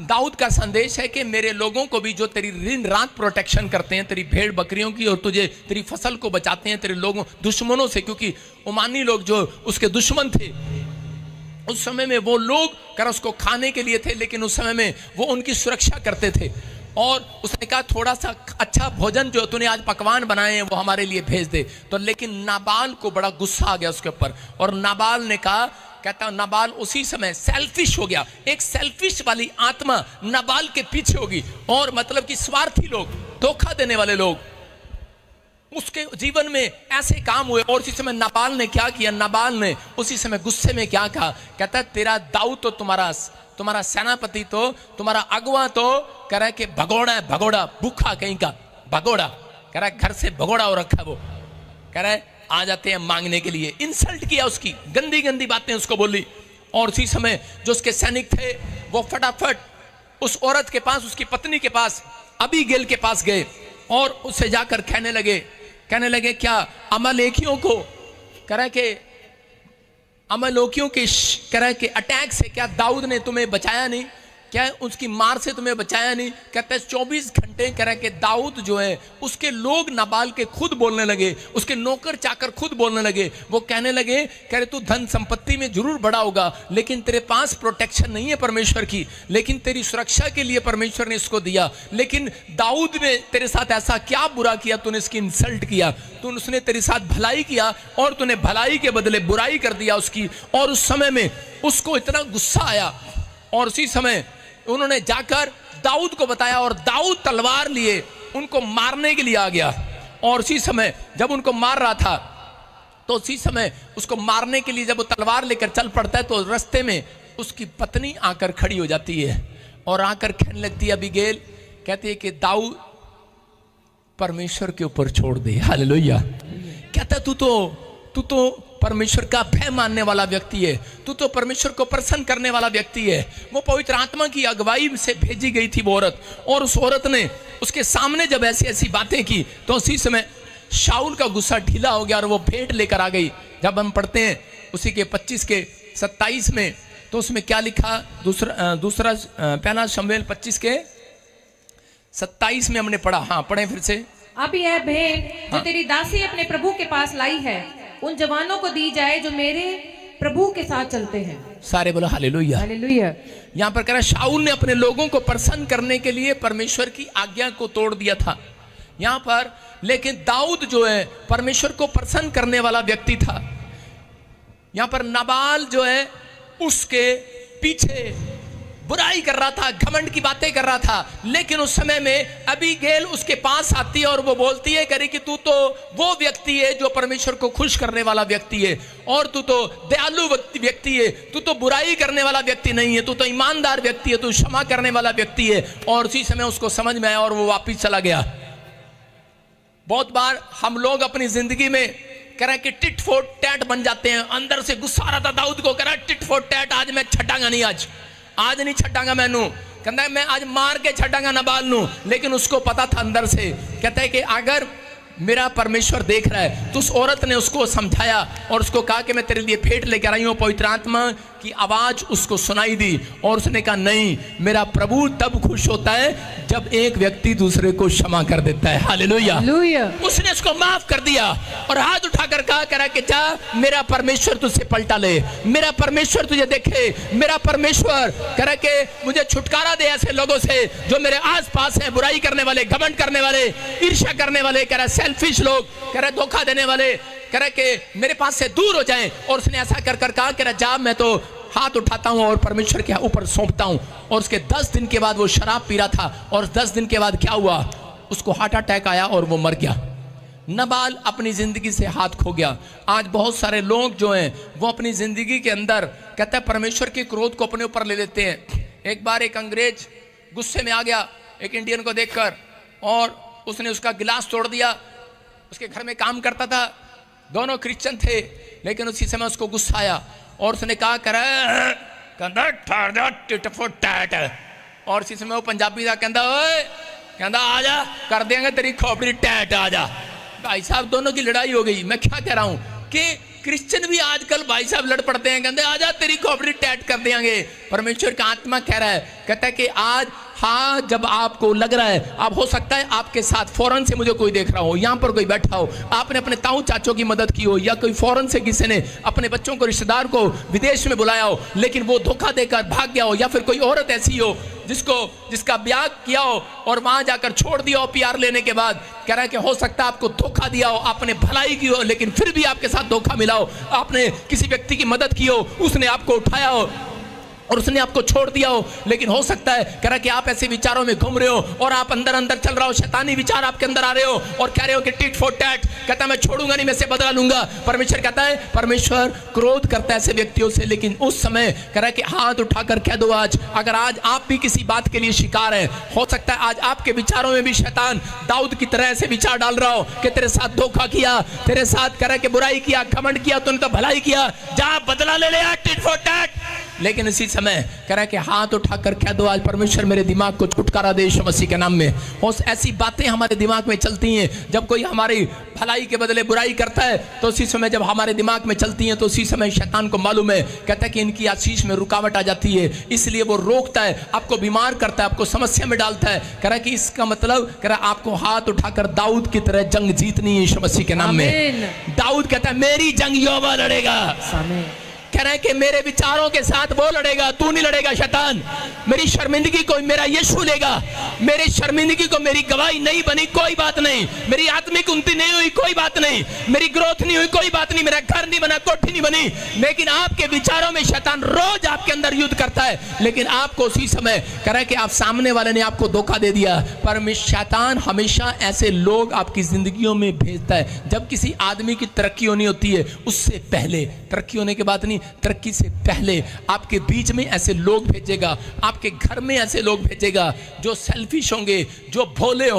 दाऊद का संदेश है कि मेरे लोगों को भी जो तेरी दिन रात प्रोटेक्शन करते हैं, तेरी भेड़ बकरियों की, और तुझे तेरी फसल को बचाते हैं तेरे लोगों दुश्मनों से, क्योंकि उमानी लोग जो उसके दुश्मन थे उस समय में, वो लोग कर उसको खाने के लिए थे, लेकिन उस समय में वो उनकी सुरक्षा करते थे। और उसने कहा थोड़ा सा अच्छा भोजन जो तूने आज पकवान बनाए हैं वो हमारे लिए भेज दे। तो लेकिन नाबाल को बड़ा गुस्सा आ गया उसके ऊपर, और नाबाल ने कहा, कहता नाबाल उसी समय सेल्फिश हो गया। एक सेल्फिश वाली आत्मा नाबाल के पीछे होगी, और मतलब कि स्वार्थी लोग, धोखा देने वाले लोग, उसके जीवन में ऐसे काम हुए। और उसी समय नाबाल ने क्या किया, नाबाल ने उसी समय गुस्से में क्या कहा, कहता तेरा दाऊद तो तुम्हारा सेनापति तो, तुम्हारा अगवा तो कह रहा है कि भगोड़ा है, भगोड़ा, भूखा कहीं का भगोड़ा, कह रहा है घर से भगोड़ा हो रखा है वो, कह रहा है आ जाते हैं मांगने के लिए। इंसल्ट किया, उसकी गंदी गंदी बातें उसको बोली। और उसी समय जो उसके सैनिक थे वो फटाफट उस औरत के पास, उसकी पत्नी के पास, अबीगेल के पास गए और उससे जाकर कहने लगे क्या अमालेकियों को, कह रहा है कि अमालेकियों के कह रहा है कि अटैक से क्या दाऊद ने तुम्हें बचाया नहीं, क्या उसकी मार से तुम्हें बचाया नहीं। कहते हैं 24 घंटे कह रहा है कि दाऊद जो है, उसके लोग नाबाल के खुद बोलने लगे, उसके नौकर चाकर खुद बोलने लगे। वो कहने लगे, कह रहे तू धन संपत्ति में जरूर बड़ा होगा, लेकिन तेरे पास प्रोटेक्शन नहीं है परमेश्वर की, लेकिन तेरी सुरक्षा के लिए परमेश्वर ने इसको दिया। लेकिन दाऊद ने तेरे साथ ऐसा क्या बुरा किया, तूने इसकी इंसल्ट किया, उसने तेरे साथ भलाई किया और तूने भलाई के बदले बुराई कर दिया उसकी। और उस समय में उसको इतना गुस्सा आया, और उसी समय उन्होंने जाकर दाऊद को बताया, और दाऊद तलवार लिए उनको मारने के लिए आ गया। और उसी समय जब उनको मार रहा था, तो उसी समय उसको मारने के लिए जब वो तलवार लेकर चल पड़ता है, तो रास्ते में उसकी पत्नी आकर खड़ी हो जाती है और आकर कहने लगती है, अबीगेल कहती है कि दाऊद परमेश्वर के ऊपर छोड़ दे। हालेलुया। कहता तू तो परमेश्वर का भय मानने वाला व्यक्ति है, तू तो परमेश्वर को प्रसन्न करने वाला व्यक्ति है। वो पवित्र आत्मा की अगुवाई से भेजी गई थी वो औरत, और उस औरत ने उसके सामने जब ऐसी ऐसी बातें की, तो उसी समय शाऊल का गुस्सा ढीला हो गया और वो भेंट लेकर आ गई। जब हम पढ़ते हैं उसी के 25 के 27 में, तो उसमें क्या लिखा, दूसरा पहला शमूएल 25 के 27 में हमने पढ़ा। हाँ पढ़े फिर से। अब यह भेंट जो तेरी दासी अपने प्रभु के पास लाई है, उन जवानों को दी जाए जो मेरे प्रभु के साथ चलते हैं। सारे बोलो हालेलुया। हालेलुया। यहाँ पर कह रहा शाऊल ने अपने लोगों को प्रसन्न करने के लिए परमेश्वर की आज्ञा को तोड़ दिया था यहाँ पर, लेकिन दाऊद जो है परमेश्वर को प्रसन्न करने वाला व्यक्ति था। यहाँ पर नाबाल जो है उसके पीछे बुराई कर रहा था, घमंड की बातें कर रहा था। लेकिन उस समय में अबीगेल उसके पास आती है और वो बोलती है करे कि तू तो वो व्यक्ति है जो परमेश्वर को खुश करने वाला व्यक्ति है, और तू तो दयालु व्यक्ति है, तू तो बुराई करने वाला व्यक्ति नहीं है, तू तो ईमानदार व्यक्ति है, तू क्षमा करने वाला व्यक्ति है। और उसी समय उसको समझ में आया और वो वापिस चला गया। बहुत बार हम लोग अपनी जिंदगी में कह रहे कि टिट फॉर टैट बन जाते हैं। अंदर से गुस्सा आ रहा था दाऊद को, कह रहा टिट फॉर टैट, आज मैं छटांगा नहीं, आज नहीं छटांगा मैनू, कहता है मैं आज मार के छटांगा नाबाल नू। लेकिन उसको पता था अंदर से, कहता है कि अगर मेरा परमेश्वर देख रहा है, तो उस औरत ने उसको समझाया और उसको कहा कि मैं तेरे लिए भेंट लेकर आई हूँ। पवित्र आत्मा की आवाज उसको सुनाई दी और उसने कहा नहीं, मेरा प्रभु तब खुश होता है जब एक व्यक्ति दूसरे को क्षमा कर देता है। हालेलुया। उसने उसको माफ कर दिया और हाथ उठाकर कहा करा कि जा मेरा परमेश्वर तुझसे पलटा ले, मेरा परमेश्वर तुझे देखे, मेरा परमेश्वर करा के मुझे छुटकारा दे ऐसे लोगों से जो मेरे आस पास है, बुराई करने वाले, घमंड करने वाले, ईर्ष्या करने वाले, कह रहा सेल्फिश लोग, कह रहा धोखा देने वाले, कह रहा कि मेरे पास से दूर हो जाएं। और उसने ऐसा कर कर कहा, कह रहा जा मैं तो हाथ उठाता हूं और परमेश्वर के ऊपर सौंपता हूं। और उसके 10 दिन के बाद वो शराब पी रहा था और 10 दिन के बाद क्या हुआ, उसको हार्ट अटैक आया और वो मर गया। नाबाल अपनी जिंदगी से हाथ खो गया। आज बहुत सारे लोग जो हैं वो अपनी जिंदगी के अंदर कहते हैं परमेश्वर के क्रोध को अपने ऊपर ले लेते हैं। एक बार एक अंग्रेज गुस्से में आ गया एक इंडियन को देखकर और उसने उसका गिलास तोड़ दिया। उसके घर में काम करता था, दोनों क्रिश्चियन थे, लेकिन उसी समय उसको गुस्सा आया और उसने कहा और इसी समय वो पंजाबी था, कहता आजा कर देंगे तेरी खोपड़ी टैट, आजा। भाई साहब दोनों की लड़ाई हो गई। मैं क्या कह रहा हूं कि क्रिश्चियन भी आजकल भाई साहब लड़ पड़ते हैं, कहते आजा तेरी खोपड़ी टैट कर देंगे। परमेश्वर का आत्मा कह रहा है, कहता है कि आज हाँ, जब आपको लग रहा है, अब हो सकता है आपके साथ फौरन से मुझे कोई देख रहा हो, यहाँ पर कोई बैठा हो, आपने अपने ताऊ चाचों की मदद की हो, या कोई फौरन से किसी ने अपने बच्चों को, रिश्तेदार को विदेश में बुलाया हो, लेकिन वो धोखा देकर भाग गया हो, या फिर कोई औरत ऐसी हो जिसका ब्याह किया हो और वहां जाकर छोड़ दिया हो पीआर लेने के बाद। कह रहा है कि हो सकता है आपको धोखा दिया हो, आपने भलाई की हो, लेकिन फिर भी आपके साथ धोखा मिला हो, आपने किसी व्यक्ति की मदद की हो, उसने आपको उठाया हो और उसने आपको छोड़ दिया हो, लेकिन हो सकता है कह रहा कि आप ऐसे विचारों में घूम रहे हो और आप अंदर अंदर चल रहा हो, शैतानी विचार आपके अंदर आ रहे हो और कह रहे हो कि टिट फॉर टैट, कहता है मैं छोड़ूंगा नहीं, मैं से बदला लूंगा। परमेश्वर कहता है, परमेश्वर क्रोध करता है ऐसे व्यक्तियों से, लेकिन उस समय कह रहा है कि हाथ उठाकर कह दो आज, अगर आज आप भी किसी बात के लिए शिकार है, हो सकता है आज आपके विचारों में भी शैतान दाऊद की तरह ऐसे विचार डाल रहा हो कि तेरे साथ धोखा किया, तेरे साथ कह रहा है कि बुराई किया, घमंड किया, तूने तो भलाई किया, जा बदला ले ले, टिट फॉर टैट। लेकिन इसी समय कह रहा है कि हाथ उठाकर कह दो आज, परमेश्वर मेरे दिमाग को छुटकारा दे यीशु मसीह के नाम में। और ऐसी बातें हमारे दिमाग में चलती हैं, जब कोई हमारी भलाई के बदले बुराई करता है तो उसी समय जब हमारे दिमाग में चलती हैं तो उसी समय शैतान को मालूम है, कहता है कि इनकी आशीष में रुकावट आ जाती है, इसलिए वो रोकता है, आपको बीमार करता है, आपको समस्या में डालता है। कह रहा है कि इसका मतलब कह रहा है आपको हाथ उठाकर दाऊद की तरह जंग जीतनी है यीशु मसीह के नाम में। दाऊद कहता है मेरी जंग यहोवा लड़ेगा, कह रहा है कि मेरे विचारों के साथ वो लड़ेगा, तू नहीं लड़ेगा शैतान। मेरी शर्मिंदगी को मेरा यीशु लेगा, मेरी शर्मिंदगी को मेरी गवाही नहीं बनी कोई बात नहीं, मेरी आत्मिक उन्नति नहीं हुई कोई बात नहीं, मेरी ग्रोथ नहीं हुई कोई बात नहीं, मेरा घर नहीं बना, कोठी नहीं बनी, लेकिन आपके विचारों में शैतान रोज आपके अंदर युद्ध करता है। लेकिन आपको उसी समय कह रहा है कि आप सामने वाले ने आपको धोखा दे दिया। पर शैतान हमेशा ऐसे लोग आपकी जिंदगियों में भेजता है, जब किसी आदमी की तरक्की होनी होती है उससे पहले, तरक्की होने के बाद नहीं, तरक्की से पहले आपके बीच में ऐसे लोग भेजेगा, आपके घर में ऐसे लोग भेजेगा जो सेल्फिश होंगे, जो भोले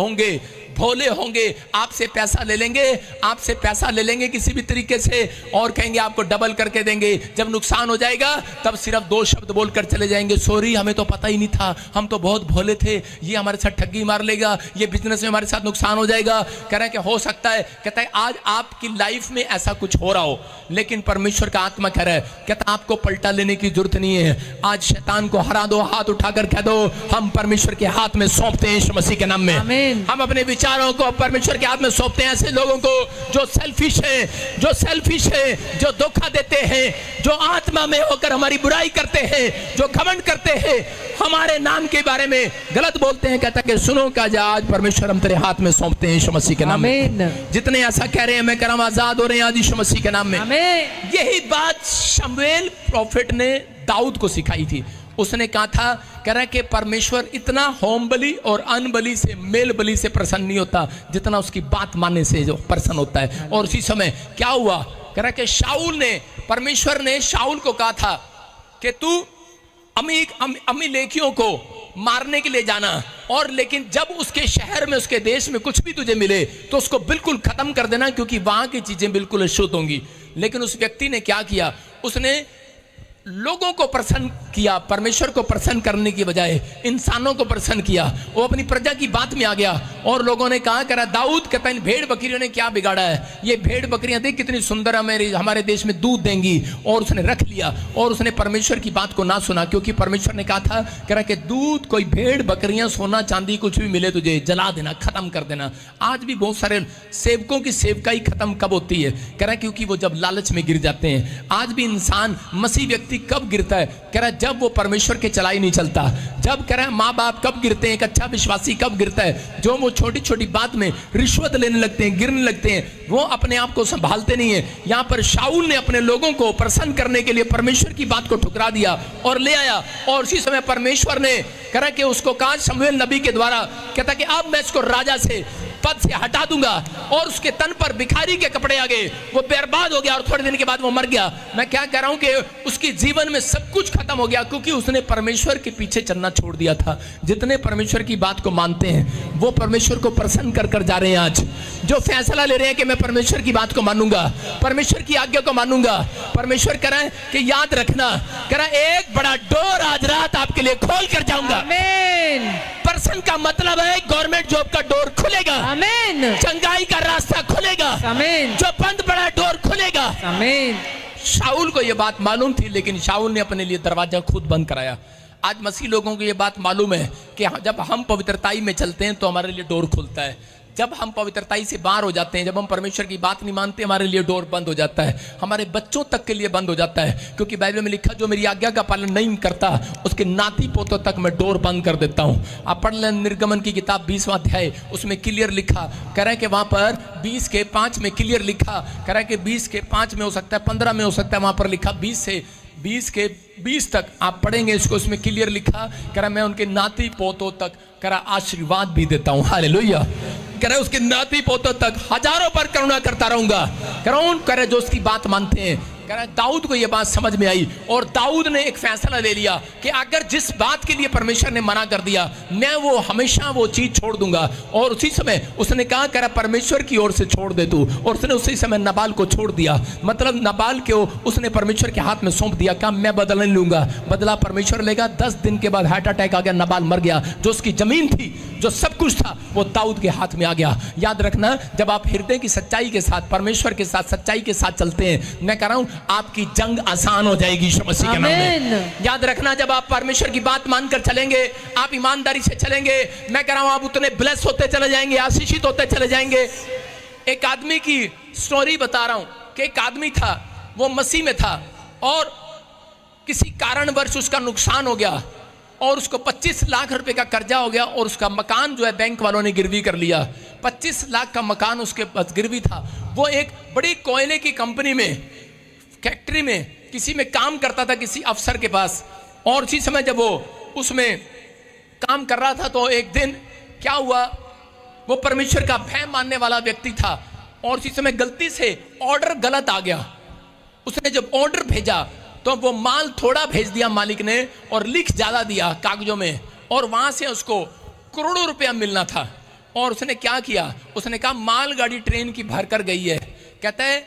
होंगे, आपसे पैसा ले लेंगे, आपसे पैसा ले लेंगे किसी भी तरीके से और कहेंगे आपको डबल करके देंगे। जब नुकसान हो जाएगा तब सिर्फ 2 शब्द बोलकर चले जाएंगे, सॉरी हमें तो पता ही नहीं था, हम तो बहुत भोले थे, ये हमारे साथ ठगी मार लेगा, ये बिजनेस में हमारे साथ नुकसान हो जाएगा। कह रहा है कि हो सकता है, कहता है आज आपकी लाइफ में ऐसा कुछ हो रहा हो, लेकिन परमेश्वर का आत्मा कह रहा है, कहता आपको पलटा लेने की जरूरत नहीं है, आज शैतान को हरा दो, हाथ उठाकर कह दो हम परमेश्वर के हाथ में सौंपते हैं यीशु मसीह के नाम में। हम अपने विचारों को परमेश्वर के हाथ में सौंपते हैं, ऐसे लोगों को जो सेल्फिश है, जो धोखा देते हैं, जो आत्मा में होकर हमारी बुराई करते हैं, जो घमंड करते हैं, हमारे नाम के बारे में गलत बोलते हैं। कहता कि सुनो का आज परमेश्वर हम तेरे हाथ में सौंपते हैं यीशु मसीह के नाम में। जितने ऐसा कह रहे हैं मैं कह रहा हूं आजाद हो रहे हैं आज यीशु मसीह के नाम में। यही बात शमूएल प्रॉफिट ने दाऊद को सिखाई थी। उसने कहा था, कह रहा है कि परमेश्वर इतना होम बलि और अन बलि से, मेल बलि से प्रसन्न नहीं होता जितना उसकी बात मानने से जो प्रसन्न होता है। और उसी समय क्या हुआ, कह रहा है कि परमेश्वर ने शाऊल को कहा था कि तू अमीलेकियों को मारने के लिए जाना, और लेकिन जब उसके शहर में, उसके देश में कुछ भी तुझे मिले तो उसको बिल्कुल खत्म कर देना, क्योंकि वहां की चीजें बिल्कुल अशुद्ध होंगी। लेकिन उस व्यक्ति ने क्या किया, उसने लोगों को प्रसन्न किया, परमेश्वर को प्रसन्न करने की बजाय इंसानों को प्रसन्न किया। वो अपनी प्रजा की बात में आ गया और लोगों ने कहा, करा दाऊद कहता है भेड़ बकरियों ने क्या बिगाड़ा है, ये भेड़ बकरियां देख कितनी सुंदर हमारे देश में दूध देंगी, और उसने रख लिया और उसने परमेश्वर की बात को ना सुना, क्योंकि परमेश्वर ने कहा था, कह रहा कि दूध, कोई भेड़ बकरियां, सोना चांदी कुछ भी मिले तुझे जला देना, खत्म कर देना। आज भी बहुत सारे सेवकों की सेवकाई खत्म कब होती है, कह रहा क्योंकि वो जब लालच में गिर जाते हैं। आज भी इंसान, मसीह व्यक्ति कब गिरता है, कह रहा जब वो परमेश्वर के चलाई नहीं चलता, जब कह रहा है माँ बाप कब गिरते हैं, एक अच्छा विश्वासी कब गिरता है, जो वो छोटी छोटी बात में रिश्वत लेने लगते हैं, गिरने लगते हैं, वो अपने आप को संभालते नहीं है। यहाँ पर शाऊल ने अपने लोगों को प्रसन्न करने के लिए परमेश्वर की बात को ठुकरा दिया और ले आया, और उसी समय परमेश्वर ने कह रहा कि उसको कहा शमूएल नबी के द्वारा, कहता कि अब मैं इसको राजा से पद से हटा दूंगा, और उसके तन पर भिखारी के कपड़े आ गए, वो बर्बाद हो गया और थोड़े दिन के बाद वो मर गया। मैं क्या कह रहा हूं कि उसकी जीवन में सब कुछ खत्म हो गया, क्योंकि उसने परमेश्वर के पीछे चलना छोड़ दिया था। जितने परमेश्वर की बात को मानते हैं वो परमेश्वर को प्रसन्न कर कर जा रहे हैं। आज जो फैसला ले रहे हैं कि मैं परमेश्वर की बात को मानूंगा, परमेश्वर की आज्ञा को मानूंगा, परमेश्वर कह रहा है कि याद रखना, कह रहा है एक बड़ा डोर आज रात आपके लिए खोल कर जाऊंगा। आमीन। प्रसन्न का मतलब है गवर्नमेंट जॉब का डोर खुलेगा, आमीन। चंगाई का रास्ता खुलेगा, आमीन। जो बंद पड़ा डोर खुलेगा, आमीन। शाऊल को यह बात मालूम थी, लेकिन शाऊल ने अपने लिए दरवाजा खुद बंद कराया। आज मसीह लोगों को यह बात मालूम है कि जब हम पवित्रताई में चलते हैं तो हमारे लिए डोर खुलता है। जब हम पवित्रताई से बाहर हो जाते हैं, जब हम परमेश्वर की बात नहीं मानते, हमारे लिए डोर बंद हो जाता है, हमारे बच्चों तक के लिए बंद हो जाता है। क्योंकि बाइबल में लिखा, जो मेरी आज्ञा का पालन नहीं करता उसके नाती पोतों तक मैं डोर बंद कर देता हूं। आप पढ़ लें निर्गमन की किताब 20वां अध्याय, उसमें क्लियर लिखा कह रहा है कि वहां पर 20:5 में क्लियर लिखा कह रहा है कि 20:5 में हो सकता है, 15 में हो सकता है, वहां पर लिखा 20 तक आप पढ़ेंगे इसको, उसमें क्लियर लिखा कह रहा मैं उनके नाती पोतों तक कह रहा आशीर्वाद भी देता हूं। हालेलुया। कह रहा उसके नाती पोतों तक हजारों पर करुणा करता रहूंगा। कह रहा जो उसकी बात मानते हैं। कह रहा दाऊद को यह बात समझ में आई और दाऊद ने एक फैसला ले लिया कि अगर जिस बात के लिए परमेश्वर ने मना कर दिया, मैं वो हमेशा वो चीज छोड़ दूंगा। और उसी समय उसने कहा कह रहा परमेश्वर की ओर से छोड़ दे तू, और उसने उसी समय नबाल को छोड़ दिया। मतलब नबाल को उसने परमेश्वर के हाथ में सौंप दिया। कहा मैं बदला नहीं लूंगा, बदला परमेश्वर लेगा। 10 दिन के बाद हार्ट अटैक आ गया, नबाल मर गया। जो उसकी जमीन थी, जो सब कुछ था, वो दाऊद के हाथ में आ गया। याद रखना, जब आप हृदय की सच्चाई के साथ, परमेश्वर के साथ, सच्चाई के साथ चलते हैं, मैं कह रहा हूं आपकी जंग आसान हो जाएगी यीशु मसीह के नाम में। याद रखना, जब आप परमेश्वर की बात मानकर चलेंगे, आप ईमानदारी से चलेंगे, मैं कह रहा हूं आप उतने ब्लेस होते चले जाएंगे, आशीषित होते चले जाएंगे। एक आदमी की स्टोरी बता रहा हूं कि एक आदमी था, वो मसीह में था और किसी कारणवश उसका नुकसान हो गया और उसको 25 लाख रुपए का कर्जा हो गया और उसका मकान जो है बैंक वालों ने गिरवी कर लिया। 25 लाख का मकान उसके पास गिरवी था। वो एक बड़ी कोयले की कंपनी में, फैक्ट्री में किसी में काम करता था, किसी अफसर के पास। और उसी समय जब वो उसमें काम कर रहा था तो एक दिन क्या हुआ, वो परमेश्वर का भय मानने वाला व्यक्ति था और उसी समय गलती से ऑर्डर गलत आ गया। उसने जब ऑर्डर भेजा तो वो माल थोड़ा भेज दिया मालिक ने और लिख ज्यादा दिया कागजों में, और वहां से उसको करोड़ों रुपया मिलना था। और उसने क्या किया, उसने कहा मालगाड़ी ट्रेन की भर कर गई है। कहता है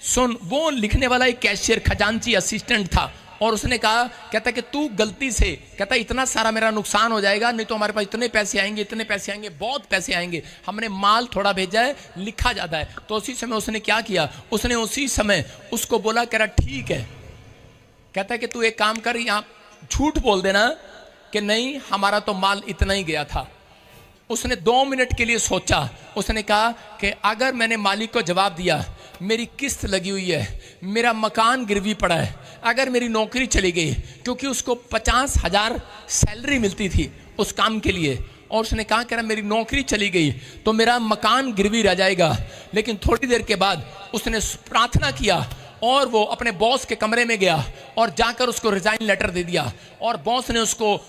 सुन, वो लिखने वाला एक कैशियर, खजांची असिस्टेंट था, और उसने कहा, कहता कि तू गलती से, कहता इतना सारा मेरा नुकसान हो जाएगा, नहीं तो हमारे पास इतने पैसे आएंगे, इतने पैसे आएंगे, बहुत पैसे आएंगे, हमने माल थोड़ा भेजा है, लिखा ज्यादा है। तो उसी समय उसने क्या किया, उसने उसी समय उसको बोला, कह रहा ठीक है, कहता है कि तू एक काम कर, यहाँ झूठ बोल देना कि नहीं हमारा तो माल इतना ही गया था। उसने 2 मिनट के लिए सोचा। उसने कहा कि अगर मैंने मालिक को जवाब दिया मेरी किस्त लगी हुई है, मेरा मकान गिरवी पड़ा है, अगर मेरी नौकरी चली गई, क्योंकि उसको 50,000 सैलरी मिलती थी उस काम के लिए, और उसने कहा कि मेरी नौकरी चली गई तो मेरा मकान गिरवी रह जाएगा। लेकिन थोड़ी देर के बाद उसने प्रार्थना किया और वो अपने बॉस के कमरे में गया और जाकर उसको रिजाइन लेटर दे दिया, और बॉस ने उसको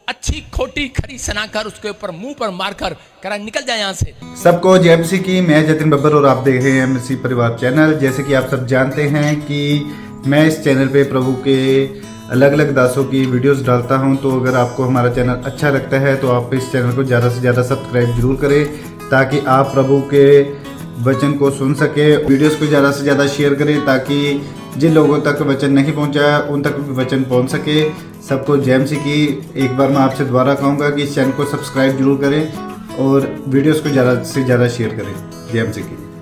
अच्छी खोटी खरी सुनाकर उसके ऊपर मुंह पर मारकर करा निकल जाए यहाँ से। सबको जय मसीह की। मैं जतिन बब्बर और आप देख रहे हैं मसीह परिवार चैनल। जैसे कि आप सब जानते हैं कि मैं इस चैनल पे प्रभु के अलग अलग दासों की वीडियोस डालता हूं, तो अगर आपको हमारा चैनल अच्छा लगता है तो आप इस चैनल को ज़्यादा से ज़्यादा सब्सक्राइब जरूर करें, ताकि आप प्रभु के वचन को सुन सके। वीडियोस को ज़्यादा से ज़्यादा शेयर करें ताकि जिन लोगों तक वचन नहीं पहुंचा उन तक वचन पहुंच सके। सबको जय मसीह की। एक बार मैं आपसे दोबारा कहूँगा कि इस चैनल को सब्सक्राइब जरूर करें और वीडियोस को ज़्यादा से ज़्यादा शेयर करें। जय मसीह की।